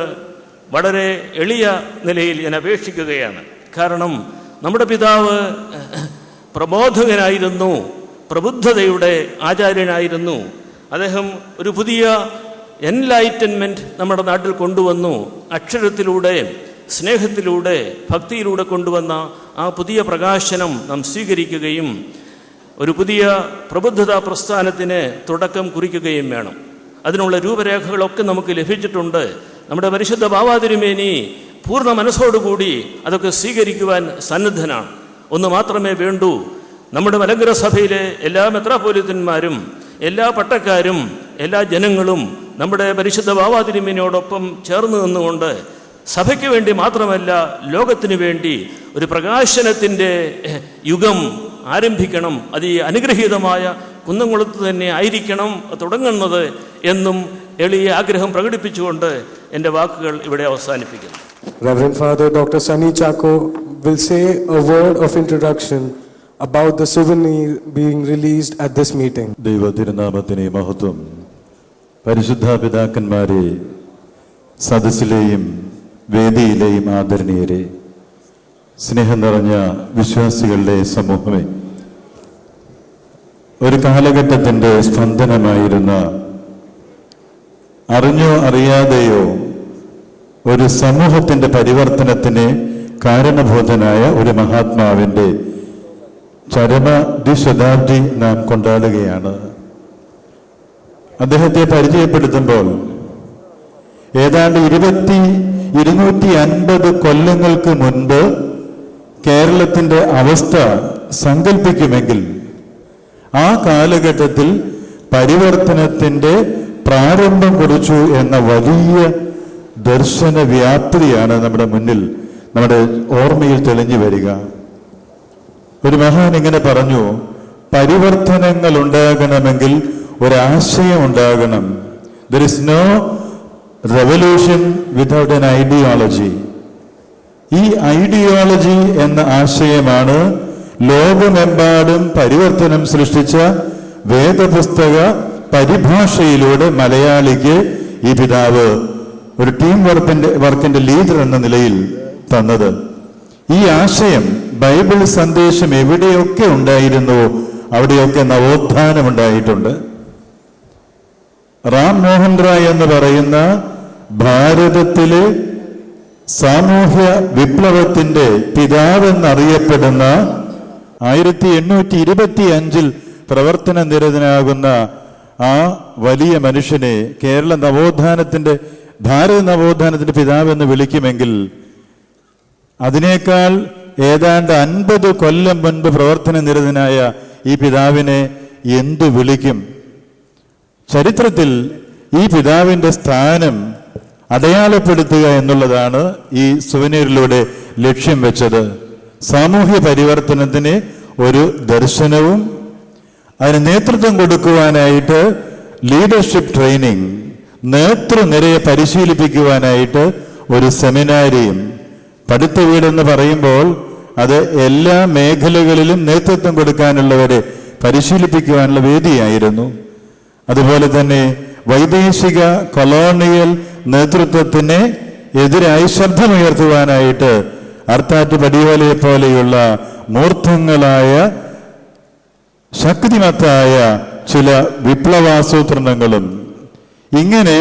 Speaker 9: വളരെ എളിയ നിലയിൽ ഞാൻ അപേക്ഷിക്കുകയാണ്. കാരണം നമ്മുടെ പിതാവ് പ്രബോധകനായിരുന്നു, പ്രബുദ്ധതയുടെ ആചാര്യനായിരുന്നു. അദ്ദേഹം ഒരു പുതിയ എൻലൈറ്റൻമെൻറ്റ് നമ്മുടെ നാട്ടിൽ കൊണ്ടുവന്നു. അക്ഷരത്തിലൂടെ, സ്നേഹത്തിലൂടെ, ഭക്തിയിലൂടെ കൊണ്ടുവന്ന ആ പുതിയ പ്രകാശനം നാം സ്വീകരിക്കുകയും ഒരു പുതിയ പ്രബുദ്ധതാ പ്രസ്ഥാനത്തിന് തുടക്കം കുറിക്കുകയും വേണം. അതിനുള്ള രൂപരേഖകളൊക്കെ നമുക്ക് ലഭിച്ചിട്ടുണ്ട്. നമ്മുടെ പരിശുദ്ധ ബാവാതിരുമേനി പൂർണ്ണ മനസ്സോടുകൂടി അതൊക്കെ സ്വീകരിക്കുവാൻ സന്നദ്ധനാണ്. ഒന്ന് മാത്രമേ വേണ്ടൂ, നമ്മുടെ മലങ്കര സഭയിലെ എല്ലാ മെത്രാപ്പോലിത്തന്മാരും, എല്ലാ പട്ടക്കാരും, എല്ലാ ജനങ്ങളും നമ്മുടെ പരിശുദ്ധ ബാവാതിരുമേനിയോടൊപ്പം ചേർന്ന് നിന്നുകൊണ്ട് സഭയ്ക്ക് വേണ്ടി മാത്രമല്ല, ലോകത്തിനു വേണ്ടി ഒരു പ്രകാശനത്തിൻ്റെ യുഗം ആരംഭിക്കണം. അത് ഈ അനുഗ്രഹീതമായ കുന്നംകുളത്ത് തന്നെ ആയിരിക്കണം തുടങ്ങുന്നത് എന്നും എളിയ ആഗ്രഹം പ്രകടിപ്പിച്ചുകൊണ്ട് എൻ്റെ വാക്കുകൾ ഇവിടെ അവസാനിപ്പിക്കുന്നു.
Speaker 4: Reverend Father Dr. Sunny Chako will say a word of introduction about the souvenir being released at this meeting.
Speaker 10: ദൈവ തിരുനാമത്തിനെ മഹത്വം. പരിശുദ്ധ പിതാക്കന്മാരെ, സദസ്സിലെയും വേദിയിലെയും ആദരണീയരെ, സ്നേഹം നിറഞ്ഞ വിശ്വാസികളുടെ സമൂഹമേ, ഒരു കാലഘട്ടത്തിൻ്റെ സ്പന്ദനമായിരുന്ന, അറിഞ്ഞോ അറിയാതെയോ ഒരു സമൂഹത്തിൻ്റെ പരിവർത്തനത്തിന് കാരണഭൂതനായ ഒരു മഹാത്മാവിൻ്റെ ചരമ ദ്വിശതാബ്ദി നാം കൊണ്ടാടുകയാണ്. അദ്ദേഹത്തെ പരിചയപ്പെടുത്തുമ്പോൾ ഏതാണ്ട് 250 കൊല്ലങ്ങൾക്ക് മുൻപ് കേരളത്തിൻ്റെ അവസ്ഥ സങ്കല്പിക്കുമെങ്കിൽ ആ കാലഘട്ടത്തിൽ പരിവർത്തനത്തിൻ്റെ പ്രാരംഭം കുറിച്ചു എന്ന വലിയ ദർശന വ്യാപ്തിയാണ് നമ്മുടെ മുന്നിൽ, നമ്മുടെ ഓർമ്മയിൽ തെളിഞ്ഞു വരിക. ഒരു മഹാൻ ഇങ്ങനെ പറഞ്ഞു, പരിവർത്തനങ്ങൾ ഉണ്ടാകണമെങ്കിൽ ഒരാശയം ഉണ്ടാകണം. There is no revolution without an ideology. ഈ ഐഡിയോളജി എന്ന ആശയമാണ് ലോകമെമ്പാടും പരിവർത്തനം സൃഷ്ടിച്ച വേദപുസ്തക പരിഭാഷയിലൂടെ മലയാളിക്ക് ഈ പിതാവ് ഒരു ടീം വർക്കിന്റെ ലീഡർ എന്ന നിലയിൽ തന്നത്. ഈ ആശയം, ബൈബിൾ സന്ദേശം എവിടെയൊക്കെ ഉണ്ടായിരുന്നുവോ അവിടെയൊക്കെ നവോത്ഥാനം ഉണ്ടായിട്ടുണ്ട്. റാം മോഹൻ റായ് എന്ന് പറയുന്ന ഭാരതത്തിലെ സാമൂഹ്യ വിപ്ലവത്തിന്റെ പിതാവെന്നറിയപ്പെടുന്ന 1825 പ്രവർത്തന നിരതനാകുന്ന ആ വലിയ മനുഷ്യനെ കേരള നവോത്ഥാനത്തിന്റെ, ഭാരത നവോത്ഥാനത്തിന്റെ പിതാവെന്ന് വിളിക്കുമെങ്കിൽ അതിനേക്കാൾ ഏതാണ്ട് 50 കൊല്ലം മുൻപ് പ്രവർത്തന നിരതനായ ഈ പിതാവിനെ എന്തു വിളിക്കും? ചരിത്രത്തിൽ ഈ പിതാവിന്റെ സ്ഥാനം അടയാളപ്പെടുത്തുക എന്നുള്ളതാണ് ഈ സുവനീറിലൂടെ ലക്ഷ്യം വെച്ചത്. സാമൂഹ്യ പരിവർത്തനത്തിന് ഒരു ദർശനവും അതിന് നേതൃത്വം കൊടുക്കുവാനായിട്ട് ലീഡർഷിപ്പ് ട്രെയിനിങ്, നേതൃനിരയെ പരിശീലിപ്പിക്കുവാനായിട്ട് ഒരു സെമിനാരിയും. പഠിത്ത വീടെന്ന് പറയുമ്പോൾ അത് എല്ലാ മേഖലകളിലും നേതൃത്വം കൊടുക്കാനുള്ളവരെ പരിശീലിപ്പിക്കുവാനുള്ള വേദിയായിരുന്നു. അതുപോലെ തന്നെ വൈദേശിക കൊളോണിയൽ നേതൃത്വത്തിന് എതിരായി ശബ്ദമുയർത്തുവാനായിട്ട് അർത്താറ്റ് പടിയോലയെ പോലെയുള്ള മൂർത്തങ്ങളായ ശക്തിമത്തായ ചില വിപ്ലവാസൂത്രണങ്ങളും, ഇങ്ങനെ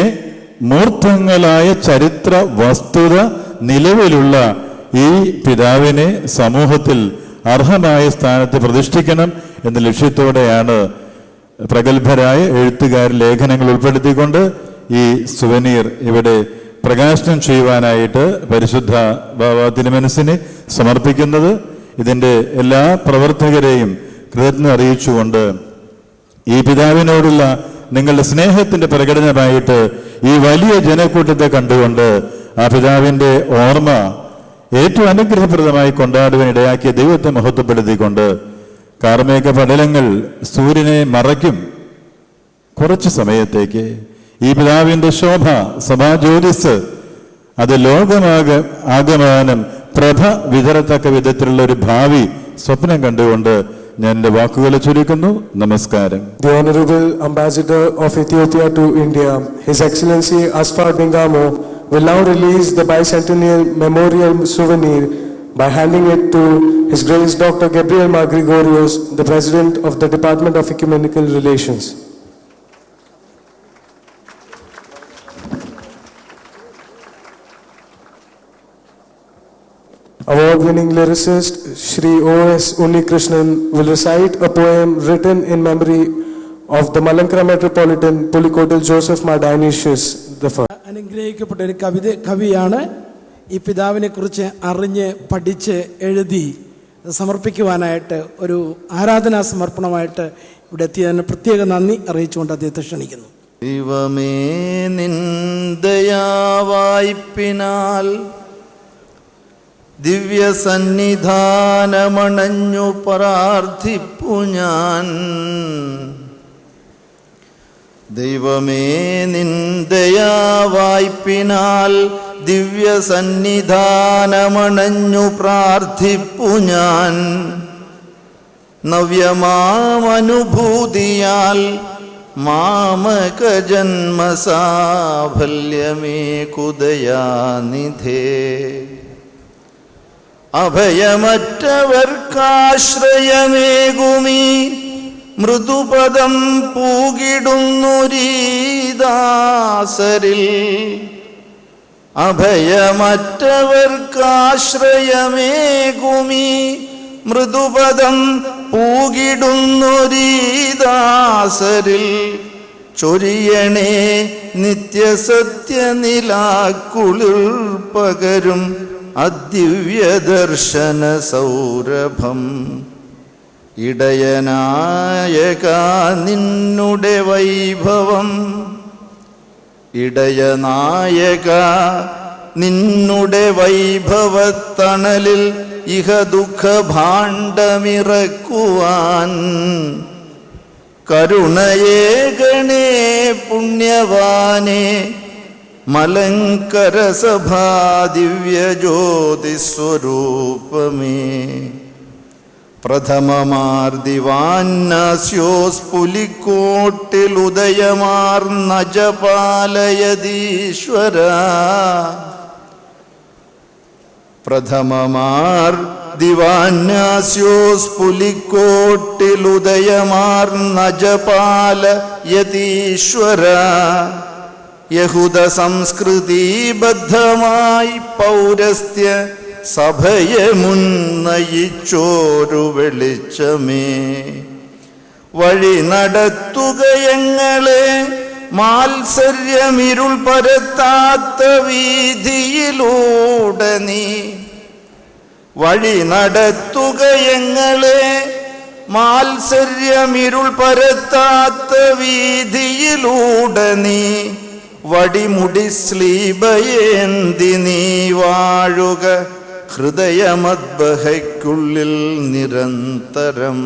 Speaker 10: മൂർത്തങ്ങളായ ചരിത്ര വസ്തുത നിലവിലുള്ള ഈ പിതാവിനെ സമൂഹത്തിൽ അർഹമായ സ്ഥാനത്ത് പ്രതിഷ്ഠിക്കണം എന്ന ലക്ഷ്യത്തോടെയാണ് പ്രഗത്ഭരായ എഴുത്തുകാർ ലേഖനങ്ങൾ ഉൾപ്പെടുത്തിക്കൊണ്ട് ഈ സുവനീർ ഇവിടെ പ്രകാശനം ചെയ്യുവാനായിട്ട് പരിശുദ്ധ ബാബാ തിരുമനസിനെ സമർപ്പിക്കുന്നത്. ഇതിൻ്റെ എല്ലാ പ്രവർത്തകരെയും കൃതജ്ഞത അറിയിച്ചുകൊണ്ട് ഈ പിതാവിനോടുള്ള നിങ്ങളുടെ സ്നേഹത്തിന്റെ പ്രകടനമായിട്ട് ഈ വലിയ ജനക്കൂട്ടത്തെ കണ്ടുകൊണ്ട് ആ പിതാവിന്റെ ഓർമ്മ ഏറ്റവും അനുഗ്രഹപ്രദമായി കൊണ്ടാടുവാൻ ഇടയാക്കിയ ദൈവത്തെ മഹത്വപ്പെടുത്തിക്കൊണ്ട് കാർമേഘ പടലങ്ങൾ സൂര്യനെ മറയ്ക്കും കുറച്ച് സമയത്തേക്ക്. ഈ പിതാവിന്റെ ശോഭ, സഭാജ്യോതിസ്, അത് ആകമാനം പ്രഭ വിതരത്തക്ക വിധത്തിലുള്ള ഒരു ഭാവി സ്വപ്നം കണ്ടുകൊണ്ട് ഞാൻ എൻ്റെ വാക്കുകളെ ചുരുക്കുന്നു. നമസ്കാരം.
Speaker 4: The Honorable Ambassador of Ethiopia to India, His Excellency Asfar Bingamo, will now release the bicentennial memorial souvenir by handing it to His Grace Dr. Gabriel Magrigorios, the President of the Department of Ecumenical Relations. Award-winning lyricist Shri O.S. Unnikrishnan will recite a poem written in memory of the Malankara Metropolitan Pulikkottil Joseph Mar Dionysius I.
Speaker 3: അനുഗ്രഹിക്കപ്പെട്ട ഒരു കവിയാണ്. ഈ പിതാവിനെ കുറിച്ച് അറിഞ്ഞ് പഠിച്ച് എഴുതി സമർപ്പിക്കുവാനായിട്ട് ഒരു ആരാധനാ സമർപ്പണമായിട്ട് ഇവിടെ എത്തിയതിന് പ്രത്യേക നന്ദി അറിയിച്ചുകൊണ്ട് അദ്ദേഹത്തെ ക്ഷണിക്കുന്നു.
Speaker 1: ദൈവമേ നിൻ ദയാവായ്പിനാൽ ദിവ്യ സന്നിധാനമണഞ്ഞു പ്രാർത്ഥിപ്പു ഞാൻ. ദൈവമേ നിൻ ദയാവായ്പിനാൽ ദിവ്യ സന്നിധാനമണഞ്ഞു പ്രാർത്ഥിപ്പു ഞാൻ. നവ്യമാമനുഭൂതിയാൽ മാമക ജന്മസാഫല്യമേ കുദയാനിധേ. അഭയമറ്റവർക്കാശ്രയമേകുമീ മൃദുപദം പൂകിടുന്നൊരീദാസരിൽ. അഭയമറ്റവർക്കാശ്രയമേകുമീ മൃദുപദം പൂകിടുന്നൊരീദാസരിൽ. ചൊരിയണേ നിത്യസത്യനിലാക്കുളിർ പകരും അദിവ്യദർശന സൗരഭം. ഇടയനായക നിന്നുടെ വൈഭവം. ഇടയനായക നിന്നുടെ വൈഭവത്തണലിൽ ഇഹ ദുഃഖ ഭാണ്ഡമിറക്കുവാൻ. കരുണയേകണേ പുണ്യവാനേ മലങ്കര സഭാ ദിവ്യജ്യോതിസ്വരൂപമേ. പ്രഥമമാർ ദിവാന്നാസ്യോസ് പുലിക്കോട്ടിൽ ഉദയമാർന്നജപാലയതീശ്വര. പ്രഥമമാർ ദിവാന്നാസ്യോസ് പുലിക്കോട്ടിൽ ഉദയമാർന്നജപാലയതീശ്വര. യഹൂദ സംസ്കൃതിബദ്ധമായി പൗരസ്ത്യ സഭയെ മുന്നയിച്ചോരു വെളിച്ചമേ. വഴി നടത്തുകയങ്ങളെ മാത്സര്യമിരുൾ പരത്താത്ത വീതിയിലൂടെ നീ. വഴി നടത്തുകയങ്ങളെ മാത്സര്യമിരുൾ പരത്താത്ത വീതിയിലൂടെ നീ. വടിമുടി സ്ലീബയേന്തി നീ വാഴുക ഹൃദയമദ്ബഹയ്ക്കുള്ളിൽ നിരന്തരം.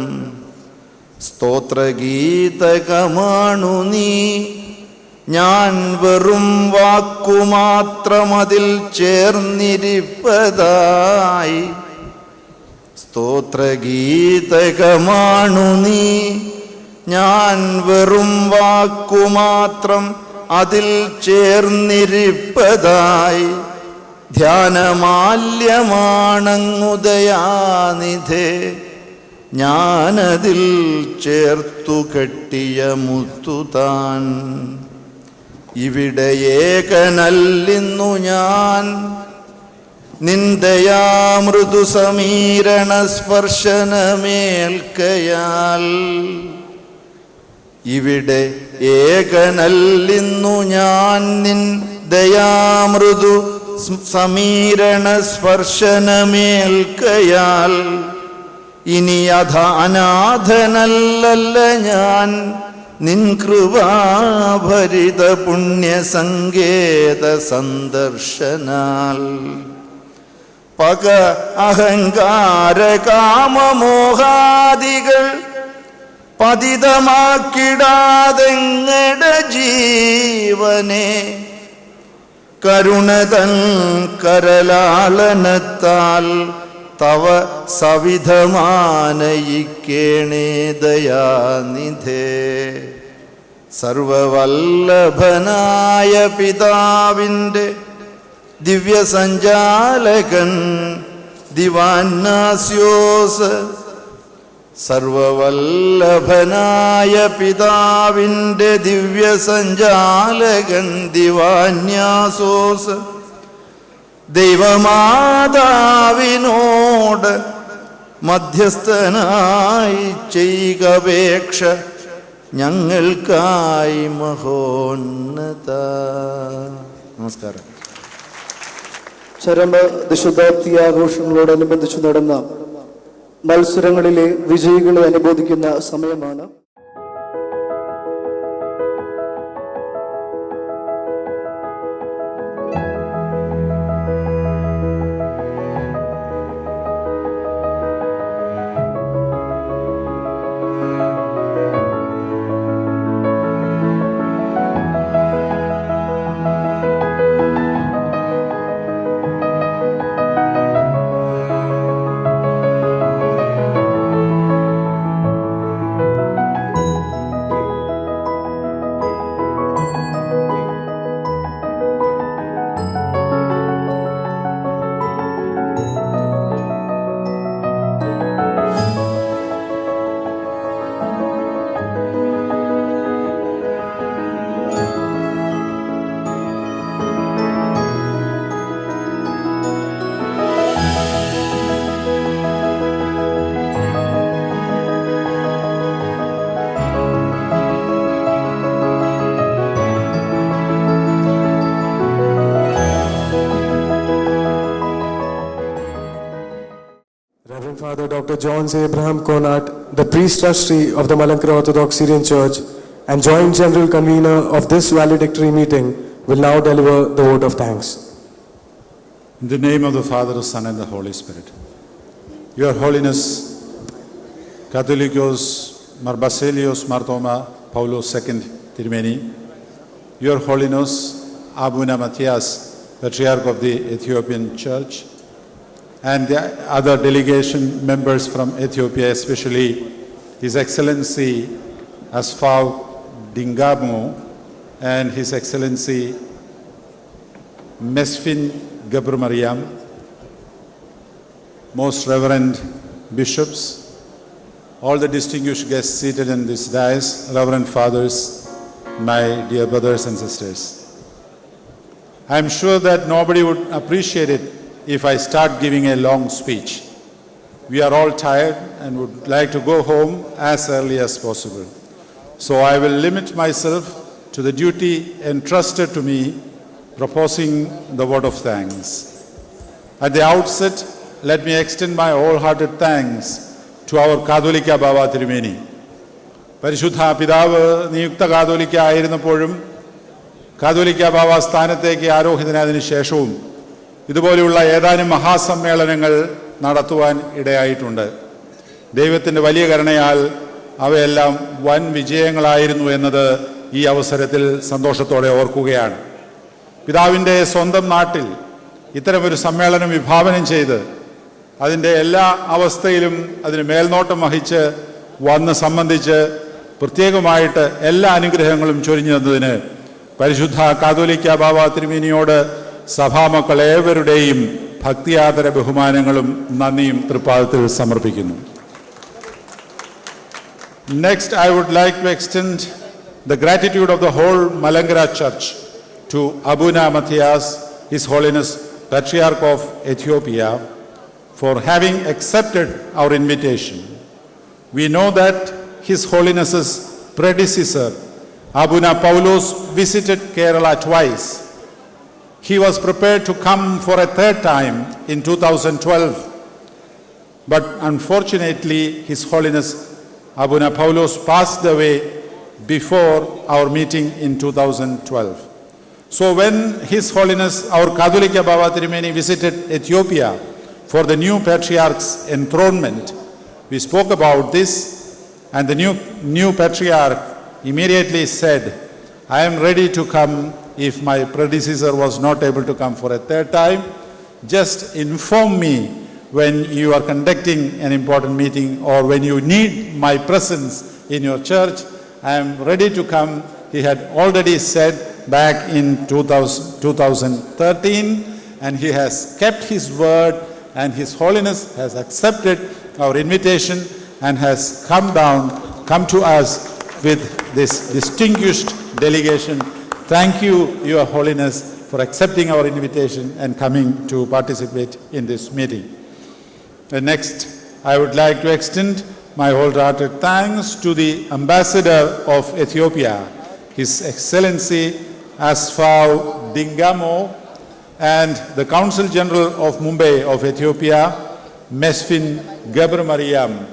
Speaker 1: സ്തോത്രഗീതകമാണു നീ. ഞാൻ വെറും വാക്കുമാത്രമതിൽ ചേർന്നിരിപ്പതായി. സ്തോത്രഗീതകമാണു നീ. ഞാൻ വെറും വാക്കുമാത്രം അതിൽ ചേർന്നിരിപ്പതായി. ധ്യാനമാല്യമാണങ്ങുദയാനിധേ. ഞാനതിൽ ചേർത്തു കെട്ടിയ മുത്തുതാൻ. ഇവിടെ ഏകനല്ലിന്നു ഞാൻ. നിന്ദയാമൃദു സമീരണ സ്പർശനമേൽക്കയാൽ. ഇവിടെ ഏകനല്ലിന്നു ഞാൻ. നിൻ ദയാമൃദു സമീരണ സ്പർശനമേൽക്കയാൽ. ഇനി അനാഥനല്ല ഞാൻ. നിൻ കൃപാഭരിത പുണ്യസങ്കേത സന്ദർശനാൽ. പക അഹങ്കാര കാമമോഹാദികൾ പതിതമാക്കിടാതെങ്ങട ജീവനെ. കരുണതൻ കരലാളനത്താൽ തവ സവിധമാനയിക്കേണേ ദയാനിധേ. സർവവല്ലഭനായ പിതാവിൻ്റെ ദിവ്യസഞ്ചാലകൻ ദിവാന്നാസ്യോസ്, സർവവല്ലഭനായ പിതാവിൻ്റെ ദിവ്യസഞ്ചാലകൻ ദിവാന്യാസോസ്, ദൈവമാതാവിനോട് മധ്യസ്ഥനായി ചെയ്കപേക്ഷ ഞങ്ങൾക്കായി മഹോന്നത. നമസ്കാരം.
Speaker 2: ചരമ ദശതാബ്ദി ആഘോഷങ്ങളോടനുബന്ധിച്ച് നടന്ന മത്സരങ്ങളിലെ വിജയികളെ അനുമോദിക്കുന്ന സമയമാണ്.
Speaker 4: Reverend Father Dr. John C. Abraham Konat, the priest trustee of the Malankara Orthodox Syrian Church and joint general convener of this valedictory meeting, will now deliver the vote of thanks.
Speaker 10: In the name of the Father, the Son, and the Holy Spirit. Your Holiness, Catholicos Mar Basilios Martoma Paulos II Tirmeni, Your Holiness Abuna Matthias, Patriarch of the Ethiopian Church, and the other delegation members from Ethiopia, especially His Excellency Asfaw Dingamu and His Excellency Mesfin Gabr Mariam, Most Reverend Bishops, all the distinguished guests seated in this dais, Reverend Fathers, my dear brothers and sisters. I am sure that nobody would appreciate it if I start giving a long speech. We are all tired and would like to go home as early as possible. So I will limit myself to the duty entrusted to me, proposing the vote of thanks. At the outset, let me extend my wholehearted thanks to our Katholika Baba Tirumeni. പരിശുദ്ധ പിതാവ് നിയുക്ത കാതോലിക്ക ആയിരുന്നപ്പോഴും കാതോലിക്ക ബാബ സ്ഥാനത്തേക്ക് ആരോഹിതനായതിനു ശേഷവും ഇതുപോലെയുള്ള ഏതാനും മഹാസമ്മേളനങ്ങൾ നടത്തുവാൻ ഇടയായിട്ടുണ്ട്. ദൈവത്തിൻ്റെ വലിയ കരുണയാൽ അവയെല്ലാം വൻ വിജയങ്ങളായിരുന്നു എന്നത് ഈ അവസരത്തിൽ സന്തോഷത്തോടെ ഓർക്കുകയാണ്. പിതാവിൻ്റെ സ്വന്തം നാട്ടിൽ ഇത്തരമൊരു സമ്മേളനം വിഭാവനം ചെയ്ത് അതിൻ്റെ എല്ലാ അവസ്ഥയിലും അതിന് മേൽനോട്ടം വഹിച്ച് വന്ന് സംബന്ധിച്ച് പ്രത്യേകമായിട്ട് എല്ലാ അനുഗ്രഹങ്ങളും ചൊരിഞ്ഞു തന്നതിന് പരിശുദ്ധ കാതോലിക്ക ബാബ തിരുമേനിയോട് സഭാമക്കൾ ഏവരുടെയും ഭക്തിയാദര ബഹുമാനങ്ങളും നന്ദിയും തൃപ്പാദത്തിൽ സമർപ്പിക്കുന്നു. Next, I would like to extend the gratitude of the whole Malankara Church to Abuna Matthias, His Holiness Patriarch of Ethiopia, for having accepted our invitation. We know that His Holiness's predecessor, Abuna Paulos, visited Kerala twice. He was prepared to come for a third time in 2012, but unfortunately His Holiness Abuna Paulos passed away before our meeting in 2012. So when His Holiness our Katholika Baba Tirumeni visited Ethiopia for the new patriarch's enthronement, we spoke about this, and the new patriarch immediately said, "I am ready to come if my predecessor was not able to come for a third time. Just inform me when you are conducting an important meeting or when you need my presence in your church, I am ready to come. He had already said back in 2013, and he has kept his word, and His Holiness has accepted our invitation and has come to us with this distinguished delegation. Thank you, Your Holiness, for accepting our invitation and coming to participate in this meeting. Next, I would like to extend my wholehearted thanks to the Ambassador of Ethiopia, His Excellency Asfaw Dingamo, and the Consul General of Mumbai of Ethiopia, Mesfin Gabr Mariam,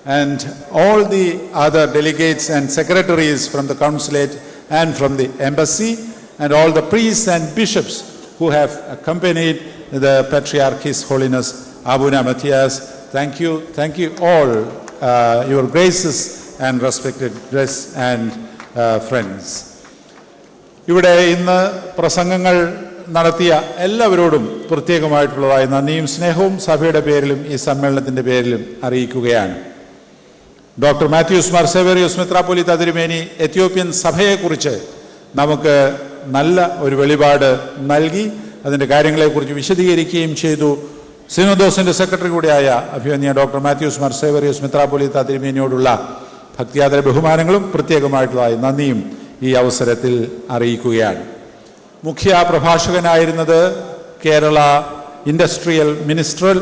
Speaker 10: and all the other delegates and secretaries from the consulate and from the embassy, and all the priests and bishops who have accompanied the Patriarch, His Holiness Abuna Matthias. Thank you all, your graces and respected guests and friends. ഇവിടെ ഇന്ന് പ്രസംഗങ്ങൾ നടത്തിയ എല്ലാവരോടും പ്രത്യേകമായിട്ടുള്ളതായ നന്ദിയും സ്നേഹവും സഭയുടെ പേരിലും ഈ സമ്മേളനത്തിൻ്റെ പേരിലും അറിയിക്കുകയാണ്. ഡോക്ടർ മാത്യൂസ് മാർ സേവേറിയോസ് മെത്രാപ്പൊലീത്ത തിരുമേനി എത്യോപ്യൻ സഭയെക്കുറിച്ച് നമുക്ക് നല്ല ഒരു വെളിപാട് നൽകി, അതിൻ്റെ കാര്യങ്ങളെക്കുറിച്ച് വിശദീകരിക്കുകയും ചെയ്തു. സിനോദോസിൻ്റെ സെക്രട്ടറി കൂടിയായ അഭിവന്യ ഡോക്ടർ മാത്യൂസ് മാർ സേവേറിയോസ് മെത്രാപ്പൊലീത്ത തിരുമേനിയോടുള്ള ഭക്തിയാദര ബഹുമാനങ്ങളും പ്രത്യേകമായിട്ടുള്ളതായ നന്ദിയും ഈ അവസരത്തിൽ അറിയിക്കുകയാണ്. മുഖ്യ പ്രഭാഷകനായിരുന്നത് Kerala industrial minister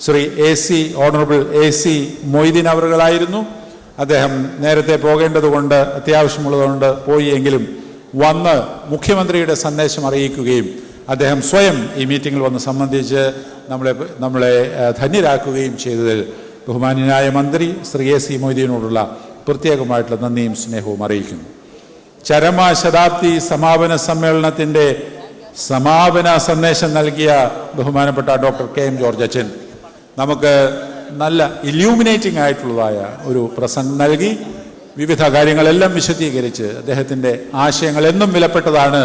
Speaker 10: Shri honourable AC Moideen അവറുകളായിരുന്നു. അദ്ദേഹം നേരത്തെ പോകേണ്ടതുകൊണ്ട് അത്യാവശ്യമുള്ളതുകൊണ്ട് പോയി, എങ്കിലും വന്ന് മുഖ്യമന്ത്രിയുടെ സന്ദേശം അറിയിക്കുകയും അദ്ദേഹം സ്വയം ഈ മീറ്റിങ്ങിൽ വന്ന് സംബന്ധിച്ച് നമ്മളെ ധന്യരാക്കുകയും ചെയ്തതിൽ ബഹുമാന്യനായ മന്ത്രി ശ്രീ AC മൊയ്തീനോടുള്ള പ്രത്യേകമായിട്ടുള്ള നന്ദിയും സ്നേഹവും അറിയിക്കുന്നു. ചരമശതാബ്ദി സമാപന സമ്മേളനത്തിൻ്റെ സമാപന സന്ദേശം നൽകിയ ബഹുമാനപ്പെട്ട ഡോക്ടർ KM ജോർജ് അച്ഛൻ നമുക്ക് നല്ല ഇല്യൂമിനേറ്റിംഗ് ആയിട്ടുള്ളതായ ഒരു പ്രസംഗം നൽകി. വിവിധ കാര്യങ്ങളെല്ലാം വിശദീകരിച്ച് അദ്ദേഹത്തിൻ്റെ ആശയങ്ങൾ എന്നും വിലപ്പെട്ടതാണ്.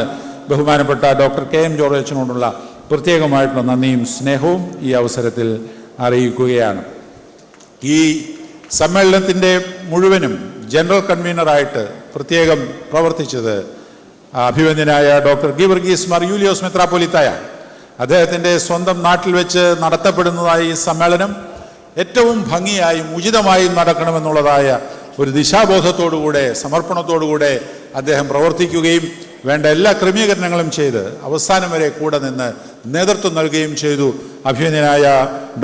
Speaker 10: ബഹുമാനപ്പെട്ട ഡോക്ടർ KM ജോർജ് അച്ഛനോടുള്ള പ്രത്യേകമായിട്ടുള്ള നന്ദിയും സ്നേഹവും ഈ അവസരത്തിൽ അറിയിക്കുകയാണ്. ഈ സമ്മേളനത്തിൻ്റെ മുഴുവനും ജനറൽ കൺവീനറായിട്ട് പ്രത്യേകം പ്രവർത്തിച്ചത് അഭിവന്ദ്യനായ ഡോക്ടർ ഗീവർഗീസ് മാർ യൂലിയോസ് മെത്രാപ്പൊലീത്തയാണ്. അദ്ദേഹത്തിൻ്റെ സ്വന്തം നാട്ടിൽ വെച്ച് നടത്തപ്പെടുന്നതായ ഈ സമ്മേളനം ഏറ്റവും ഭംഗിയായും ഉചിതമായും നടക്കണമെന്നുള്ളതായ ഒരു ദിശാബോധത്തോടുകൂടെ സമർപ്പണത്തോടുകൂടെ അദ്ദേഹം പ്രവർത്തിക്കുകയും വേണ്ട എല്ലാ ക്രമീകരണങ്ങളും ചെയ്ത് അവസാനം വരെ കൂടെ നിന്ന് നേതൃത്വം നൽകുകയും ചെയ്തു. അഭിവന്ദ്യനായ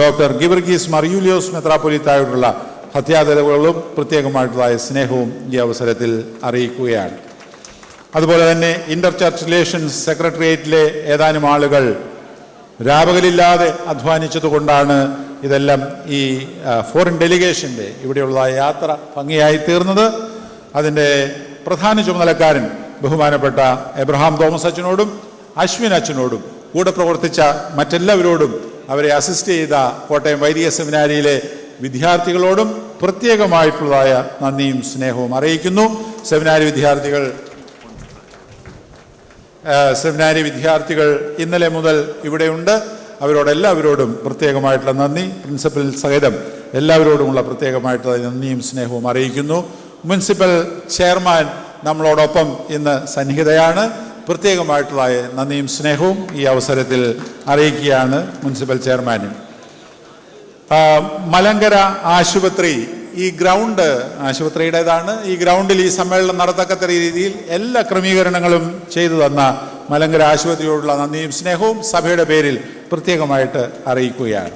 Speaker 10: ഡോക്ടർ ഗീവർഗീസ് മാർ യൂലിയോസ് മെത്രാപ്പൊലീത്തായോടുള്ള ഭക്ത്യാദരവുകളും പ്രത്യേകമായിട്ടുള്ളതായ സ്നേഹവും ഈ അവസരത്തിൽ അറിയിക്കുകയാണ്. അതുപോലെ തന്നെ ഇന്റർ ചർച്ച് റിലേഷൻസ് സെക്രട്ടേറിയറ്റിലെ ഏതാനും ആളുകൾ രാപകലില്ലാതെ അധ്വാനിച്ചതുകൊണ്ടാണ് ഇതെല്ലാം ഈ ഫോറിൻ ഡെലിഗേഷൻ്റെ ഇവിടെയുള്ള യാത്ര ഭംഗിയായി തീർന്നത്. അതിൻ്റെ പ്രധാന ചുമതലക്കാരൻ ബഹുമാനപ്പെട്ട എബ്രഹാം തോമസ് അച്ഛനോടും അശ്വിൻ അച്ഛനോടും കൂടെ പ്രവർത്തിച്ച മറ്റെല്ലാവരോടും അവരെ അസിസ്റ്റ് ചെയ്ത കോട്ടയം വൈദിക സെമിനാരിയിലെ വിദ്യാർത്ഥികളോടും പ്രത്യേകമായിട്ടുള്ളതായ നന്ദിയും സ്നേഹവും അറിയിക്കുന്നു. സെമിനാരി വിദ്യാർത്ഥികൾ ഇന്നലെ മുതൽ ഇവിടെയുണ്ട്. അവരോടെല്ലാവരോടും പ്രത്യേകമായിട്ടുള്ള നന്ദി, പ്രിൻസിപ്പൽ സഹിതം എല്ലാവരോടുമുള്ള പ്രത്യേകമായിട്ടുള്ള നന്ദിയും സ്നേഹവും അറിയിക്കുന്നു. മുനിസിപ്പൽ ചെയർമാൻ നമ്മളോടൊപ്പം ഇന്ന് സന്നിഹിതയാണ്. പ്രത്യേകമായിട്ടുള്ള നന്ദിയും സ്നേഹവും ഈ അവസരത്തിൽ അറിയിക്കുകയാണ് മുനിസിപ്പൽ ചെയർമാനും. മലങ്കര ആശുപത്രി ഈ ഗ്രൗണ്ട് ആശുപത്രിയുടേതാണ്. ഈ ഗ്രൗണ്ടിൽ ഈ സമ്മേളനം നടത്തക്കത്ത രീതിയിൽ എല്ലാ ക്രമീകരണങ്ങളും ചെയ്തു തന്ന മലങ്കര ആശുപത്രിയോടുള്ള നന്ദിയും സ്നേഹവും സഭയുടെ പേരിൽ പ്രത്യേകമായിട്ട് അറിയിക്കുകയാണ്.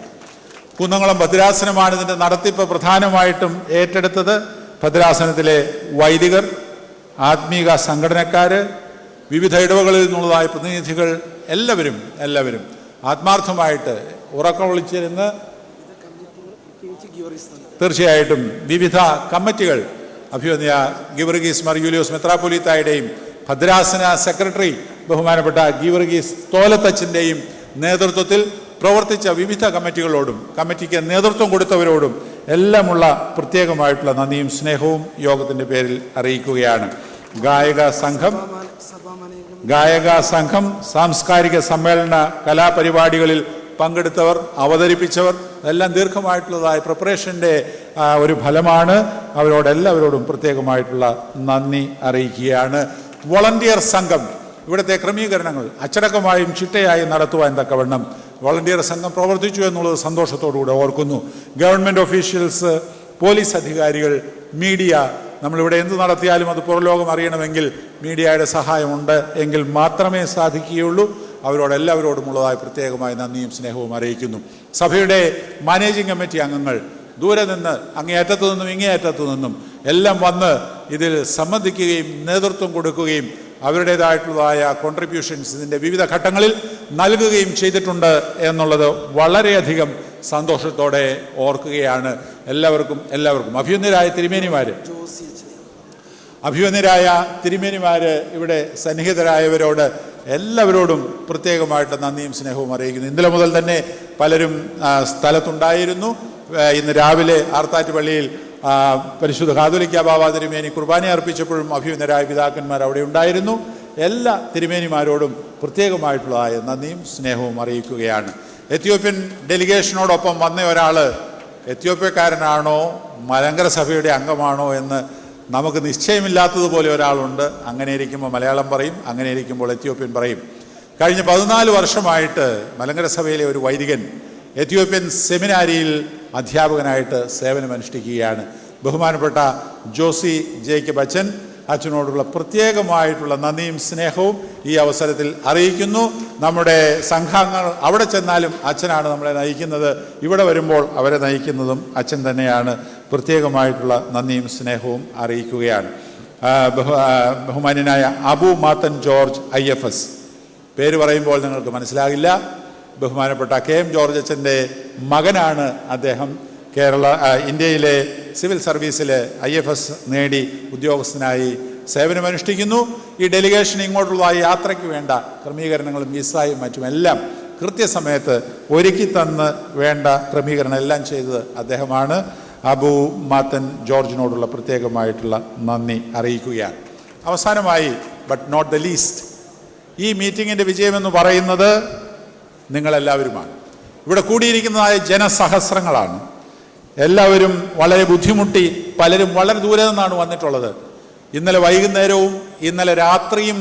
Speaker 10: കുന്നംകുളം ഭദ്രാസനമാണ് ഇതിൻ്റെ നടത്തിപ്പ് പ്രധാനമായിട്ടും ഏറ്റെടുത്തത്. ഭദ്രാസനത്തിലെ വൈദികർ, ആത്മീക സംഘടനക്കാർ, വിവിധ ഇടവകളിൽ നിന്നുള്ളതായ പ്രതിനിധികൾ എല്ലാവരും ആത്മാർത്ഥമായിട്ട് ഉറക്കം വിളിച്ചിരുന്ന് തീർച്ചയായിട്ടും വിവിധ കമ്മിറ്റികൾ അഭിവന്ദ്യ ഗീവർഗീസ് മാർ യൂലിയോസ് മെത്രാപ്പൊലീത്തായുടെയും ഭദ്രാസന സെക്രട്ടറി ബഹുമാനപ്പെട്ട ഗീവർഗീസ് തോലത്തച്ഛൻ്റെയും നേതൃത്വത്തിൽ പ്രവർത്തിച്ച വിവിധ കമ്മിറ്റികളോടും കമ്മിറ്റിക്ക് നേതൃത്വം കൊടുത്തവരോടും എല്ലാമുള്ള പ്രത്യേകമായിട്ടുള്ള നന്ദിയും സ്നേഹവും യോഗത്തിൻ്റെ പേരിൽ അറിയിക്കുകയാണ്. ഗായക സംഘം സാംസ്കാരിക സമ്മേളന കലാപരിപാടികളിൽ പങ്കെടുത്തവർ, അവതരിപ്പിച്ചവർ, അതെല്ലാം ദീർഘമായിട്ടുള്ളതായ പ്രിപ്പറേഷൻ്റെ ഒരു ഫലമാണ്. അവരോടെല്ലാവരോടും പ്രത്യേകമായിട്ടുള്ള നന്ദി അറിയിക്കുകയാണ്. വോളണ്ടിയർ സംഘം ഇവിടുത്തെ ക്രമീകരണങ്ങൾ അച്ചടക്കമായും ചിട്ടയായും നടത്തുവാൻ തക്കവണ്ണം വോളണ്ടിയർ സംഘം പ്രവർത്തിച്ചു എന്നുള്ളത് സന്തോഷത്തോടുകൂടെ ഓർക്കുന്നു. ഗവൺമെൻറ് ഒഫീഷ്യൽസ്, പോലീസ് അധികാരികൾ, മീഡിയ, നമ്മളിവിടെ എന്ത് നടത്തിയാലും അത് പുറലോകം അറിയണമെങ്കിൽ മീഡിയയുടെ സഹായമുണ്ട് എങ്കിൽ മാത്രമേ സാധിക്കുകയുള്ളൂ. അവരോടെല്ലാവരോടുമുള്ളതായ പ്രത്യേകമായ നന്ദിയും സ്നേഹവും അറിയിക്കുന്നു. സഭയുടെ മാനേജിംഗ് കമ്മിറ്റി അംഗങ്ങൾ ദൂരെ നിന്ന് അങ്ങേയറ്റത്തു നിന്നും ഇങ്ങേയറ്റത്തു നിന്നും എല്ലാം വന്ന് ഇതിൽ സംബന്ധിക്കുകയും നേതൃത്വം കൊടുക്കുകയും അവരുടേതായിട്ടുള്ളതായ കോൺട്രിബ്യൂഷൻസ് ഇതിൻ്റെ വിവിധ ഘട്ടങ്ങളിൽ നൽകുകയും ചെയ്തിട്ടുണ്ട് എന്നുള്ളത് വളരെയധികം സന്തോഷത്തോടെ ഓർക്കുകയാണ്. എല്ലാവർക്കും അഭിമന്യരായ തിരുമേനിമാർ ഇവിടെ സന്നിഹിതരായവരോട് എല്ലാവരോടും പ്രത്യേകമായിട്ട് നന്ദിയും സ്നേഹവും അറിയിക്കുന്നു. ഇന്നലെ മുതൽ തന്നെ പലരും സ്ഥലത്തുണ്ടായിരുന്നു. ഇന്ന് രാവിലെ ആർത്താറ്റ് പള്ളിയിൽ പരിശുദ്ധ കാതോലിക്ക ബാവ തിരുമേനി കുർബാന അർപ്പിച്ചപ്പോഴും അഭിമന്യരായ പിതാക്കന്മാർ അവിടെ ഉണ്ടായിരുന്നു. എല്ലാ തിരുമേനിമാരോടും പ്രത്യേകമായിട്ടുള്ളതായ നന്ദിയും സ്നേഹവും അറിയിക്കുകയാണ്. എത്യോപ്യൻ ഡെലിഗേഷനോടൊപ്പം വന്ന ഒരാൾ എത്യോപ്യക്കാരനാണോ മലങ്കര സഭയുടെ അംഗമാണോ എന്ന് നമുക്ക് നിശ്ചയമില്ലാത്തതുപോലെ ഒരാളുണ്ട്. അങ്ങനെ ഇരിക്കുമ്പോൾ മലയാളം പറയും, അങ്ങനെ ഇരിക്കുമ്പോൾ എത്യോപ്യൻ പറയും. കഴിഞ്ഞ 14 വർഷമായിട്ട് മലങ്കര സഭയിലെ ഒരു വൈദികൻ എത്യോപ്യൻ സെമിനാരിയിൽ അധ്യാപകനായിട്ട് സേവനമനുഷ്ഠിക്കുകയാണ്. ബഹുമാനപ്പെട്ട ജോസി ജേക്കബ് അച്ഛൻ, അച്ഛനോടുള്ള പ്രത്യേകമായിട്ടുള്ള നന്ദിയും സ്നേഹവും ഈ അവസരത്തിൽ അറിയിക്കുന്നു. നമ്മുടെ സംഘാംഗങ്ങൾ അവിടെ ചെന്നാലും അച്ഛനാണ് നമ്മളെ നയിക്കുന്നത്, ഇവിടെ വരുമ്പോൾ അവരെ നയിക്കുന്നതും അച്ഛൻ തന്നെയാണ്. പ്രത്യേകമായിട്ടുള്ള നന്ദിയും സ്നേഹവും അറിയിക്കുകയാണ്. ബഹുമാന്യനായ അബു മാത്തൻ ജോർജ് IFS, പേര് പറയുമ്പോൾ നിങ്ങൾക്ക് മനസ്സിലാകില്ല, ബഹുമാനപ്പെട്ട KM ജോർജ് അച്ഛൻ്റെ മകനാണ് അദ്ദേഹം. ഇന്ത്യയിലെ സിവിൽ സർവീസിൽ IFS നേടി ഉദ്യോഗസ്ഥനായി സേവനമനുഷ്ഠിക്കുന്നു. ഈ ഡെലിഗേഷൻ ഇങ്ങോട്ടുള്ള യാത്രയ്ക്ക് വേണ്ട ക്രമീകരണങ്ങളും വിസയും മറ്റുമെല്ലാം കൃത്യസമയത്ത് ഒരുക്കി തന്ന് വേണ്ട ക്രമീകരണം എല്ലാം ചെയ്തത് അദ്ദേഹമാണ്. അബു മാത്തൻ ജോർജിനോടുള്ള പ്രത്യേകമായിട്ടുള്ള നന്ദി അറിയിക്കുകയാണ്. അവസാനമായി, ബട്ട് നോട്ട് ദ ലീസ്റ്റ്, ഈ മീറ്റിങ്ങിൻ്റെ വിജയമെന്ന് പറയുന്നത് നിങ്ങളെല്ലാവരുമാണ്. ഇവിടെ കൂടിയിരിക്കുന്നതായ ജനസഹസ്രങ്ങളാണ്. എല്ലാവരും വളരെ ബുദ്ധിമുട്ടി, പലരും വളരെ ദൂരെ നിന്നാണ് വന്നിട്ടുള്ളത്. ഇന്നലെ വൈകുന്നേരവും ഇന്നലെ രാത്രിയും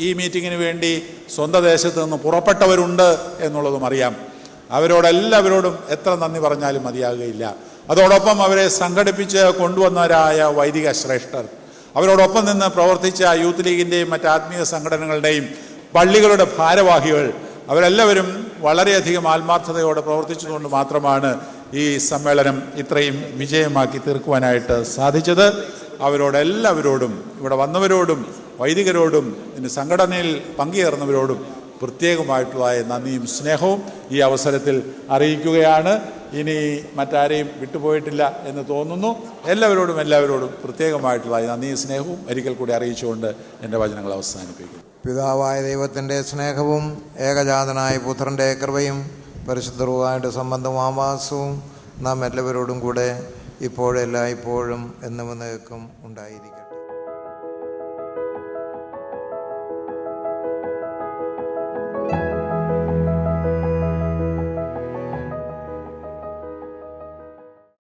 Speaker 10: ഈ മീറ്റിങ്ങിന് വേണ്ടി സ്വന്തം ദേശത്ത് നിന്ന് പുറപ്പെട്ടവരുണ്ട് എന്നുള്ളതും അറിയാം. അവരോടെല്ലാവരോടും എത്ര നന്ദി പറഞ്ഞാലും മതിയാകുകയില്ല. അതോടൊപ്പം അവരെ സംഘടിപ്പിച്ച് കൊണ്ടുവന്നവരായ വൈദിക ശ്രേഷ്ഠർ, അവരോടൊപ്പം നിന്ന് പ്രവർത്തിച്ച യൂത്ത് ലീഗിൻ്റെയും മറ്റ് ആത്മീയ സംഘടനകളുടെയും പള്ളികളുടെ ഭാരവാഹികൾ, അവരെല്ലാവരും വളരെയധികം ആത്മാർത്ഥതയോടെ പ്രവർത്തിച്ചതുകൊണ്ട് മാത്രമാണ് ഈ സമ്മേളനം ഇത്രയും വിജയമാക്കി തീർക്കുവാനായിട്ട് സാധിച്ചത്. അവരോടെല്ലാവരോടും, ഇവിടെ വന്നവരോടും വൈദികരോടും ഇതിൻ്റെ സംഘടനയിൽ പങ്കുചേർന്നവരോടും പ്രത്യേകമായിട്ടുള്ളതായ നന്ദിയും സ്നേഹവും ഈ അവസരത്തിൽ അറിയിക്കുകയാണ്. ഇനി മറ്റാരെയും വിട്ടുപോയിട്ടില്ല എന്ന് തോന്നുന്നു. എല്ലാവരോടും പ്രത്യേകമായിട്ടുള്ളതായ നന്ദിയും സ്നേഹവും ഒരിക്കൽ കൂടി അറിയിച്ചുകൊണ്ട് എൻ്റെ വചനങ്ങൾ അവസാനിപ്പിക്കുന്നു.
Speaker 5: പിതാവായ ദൈവത്തിൻ്റെ സ്നേഹവും ഏകജാതനായ പുത്രൻ്റെ കൃപയും പരിശുദ്ധ റൂഹായുടെ സംബന്ധവും ആവാസവും നാം എല്ലാവരോടും കൂടെ ഇപ്പോഴെല്ലായ്പ്പോഴും എന്നും എന്നേക്കും ഉണ്ടായിരിക്കും.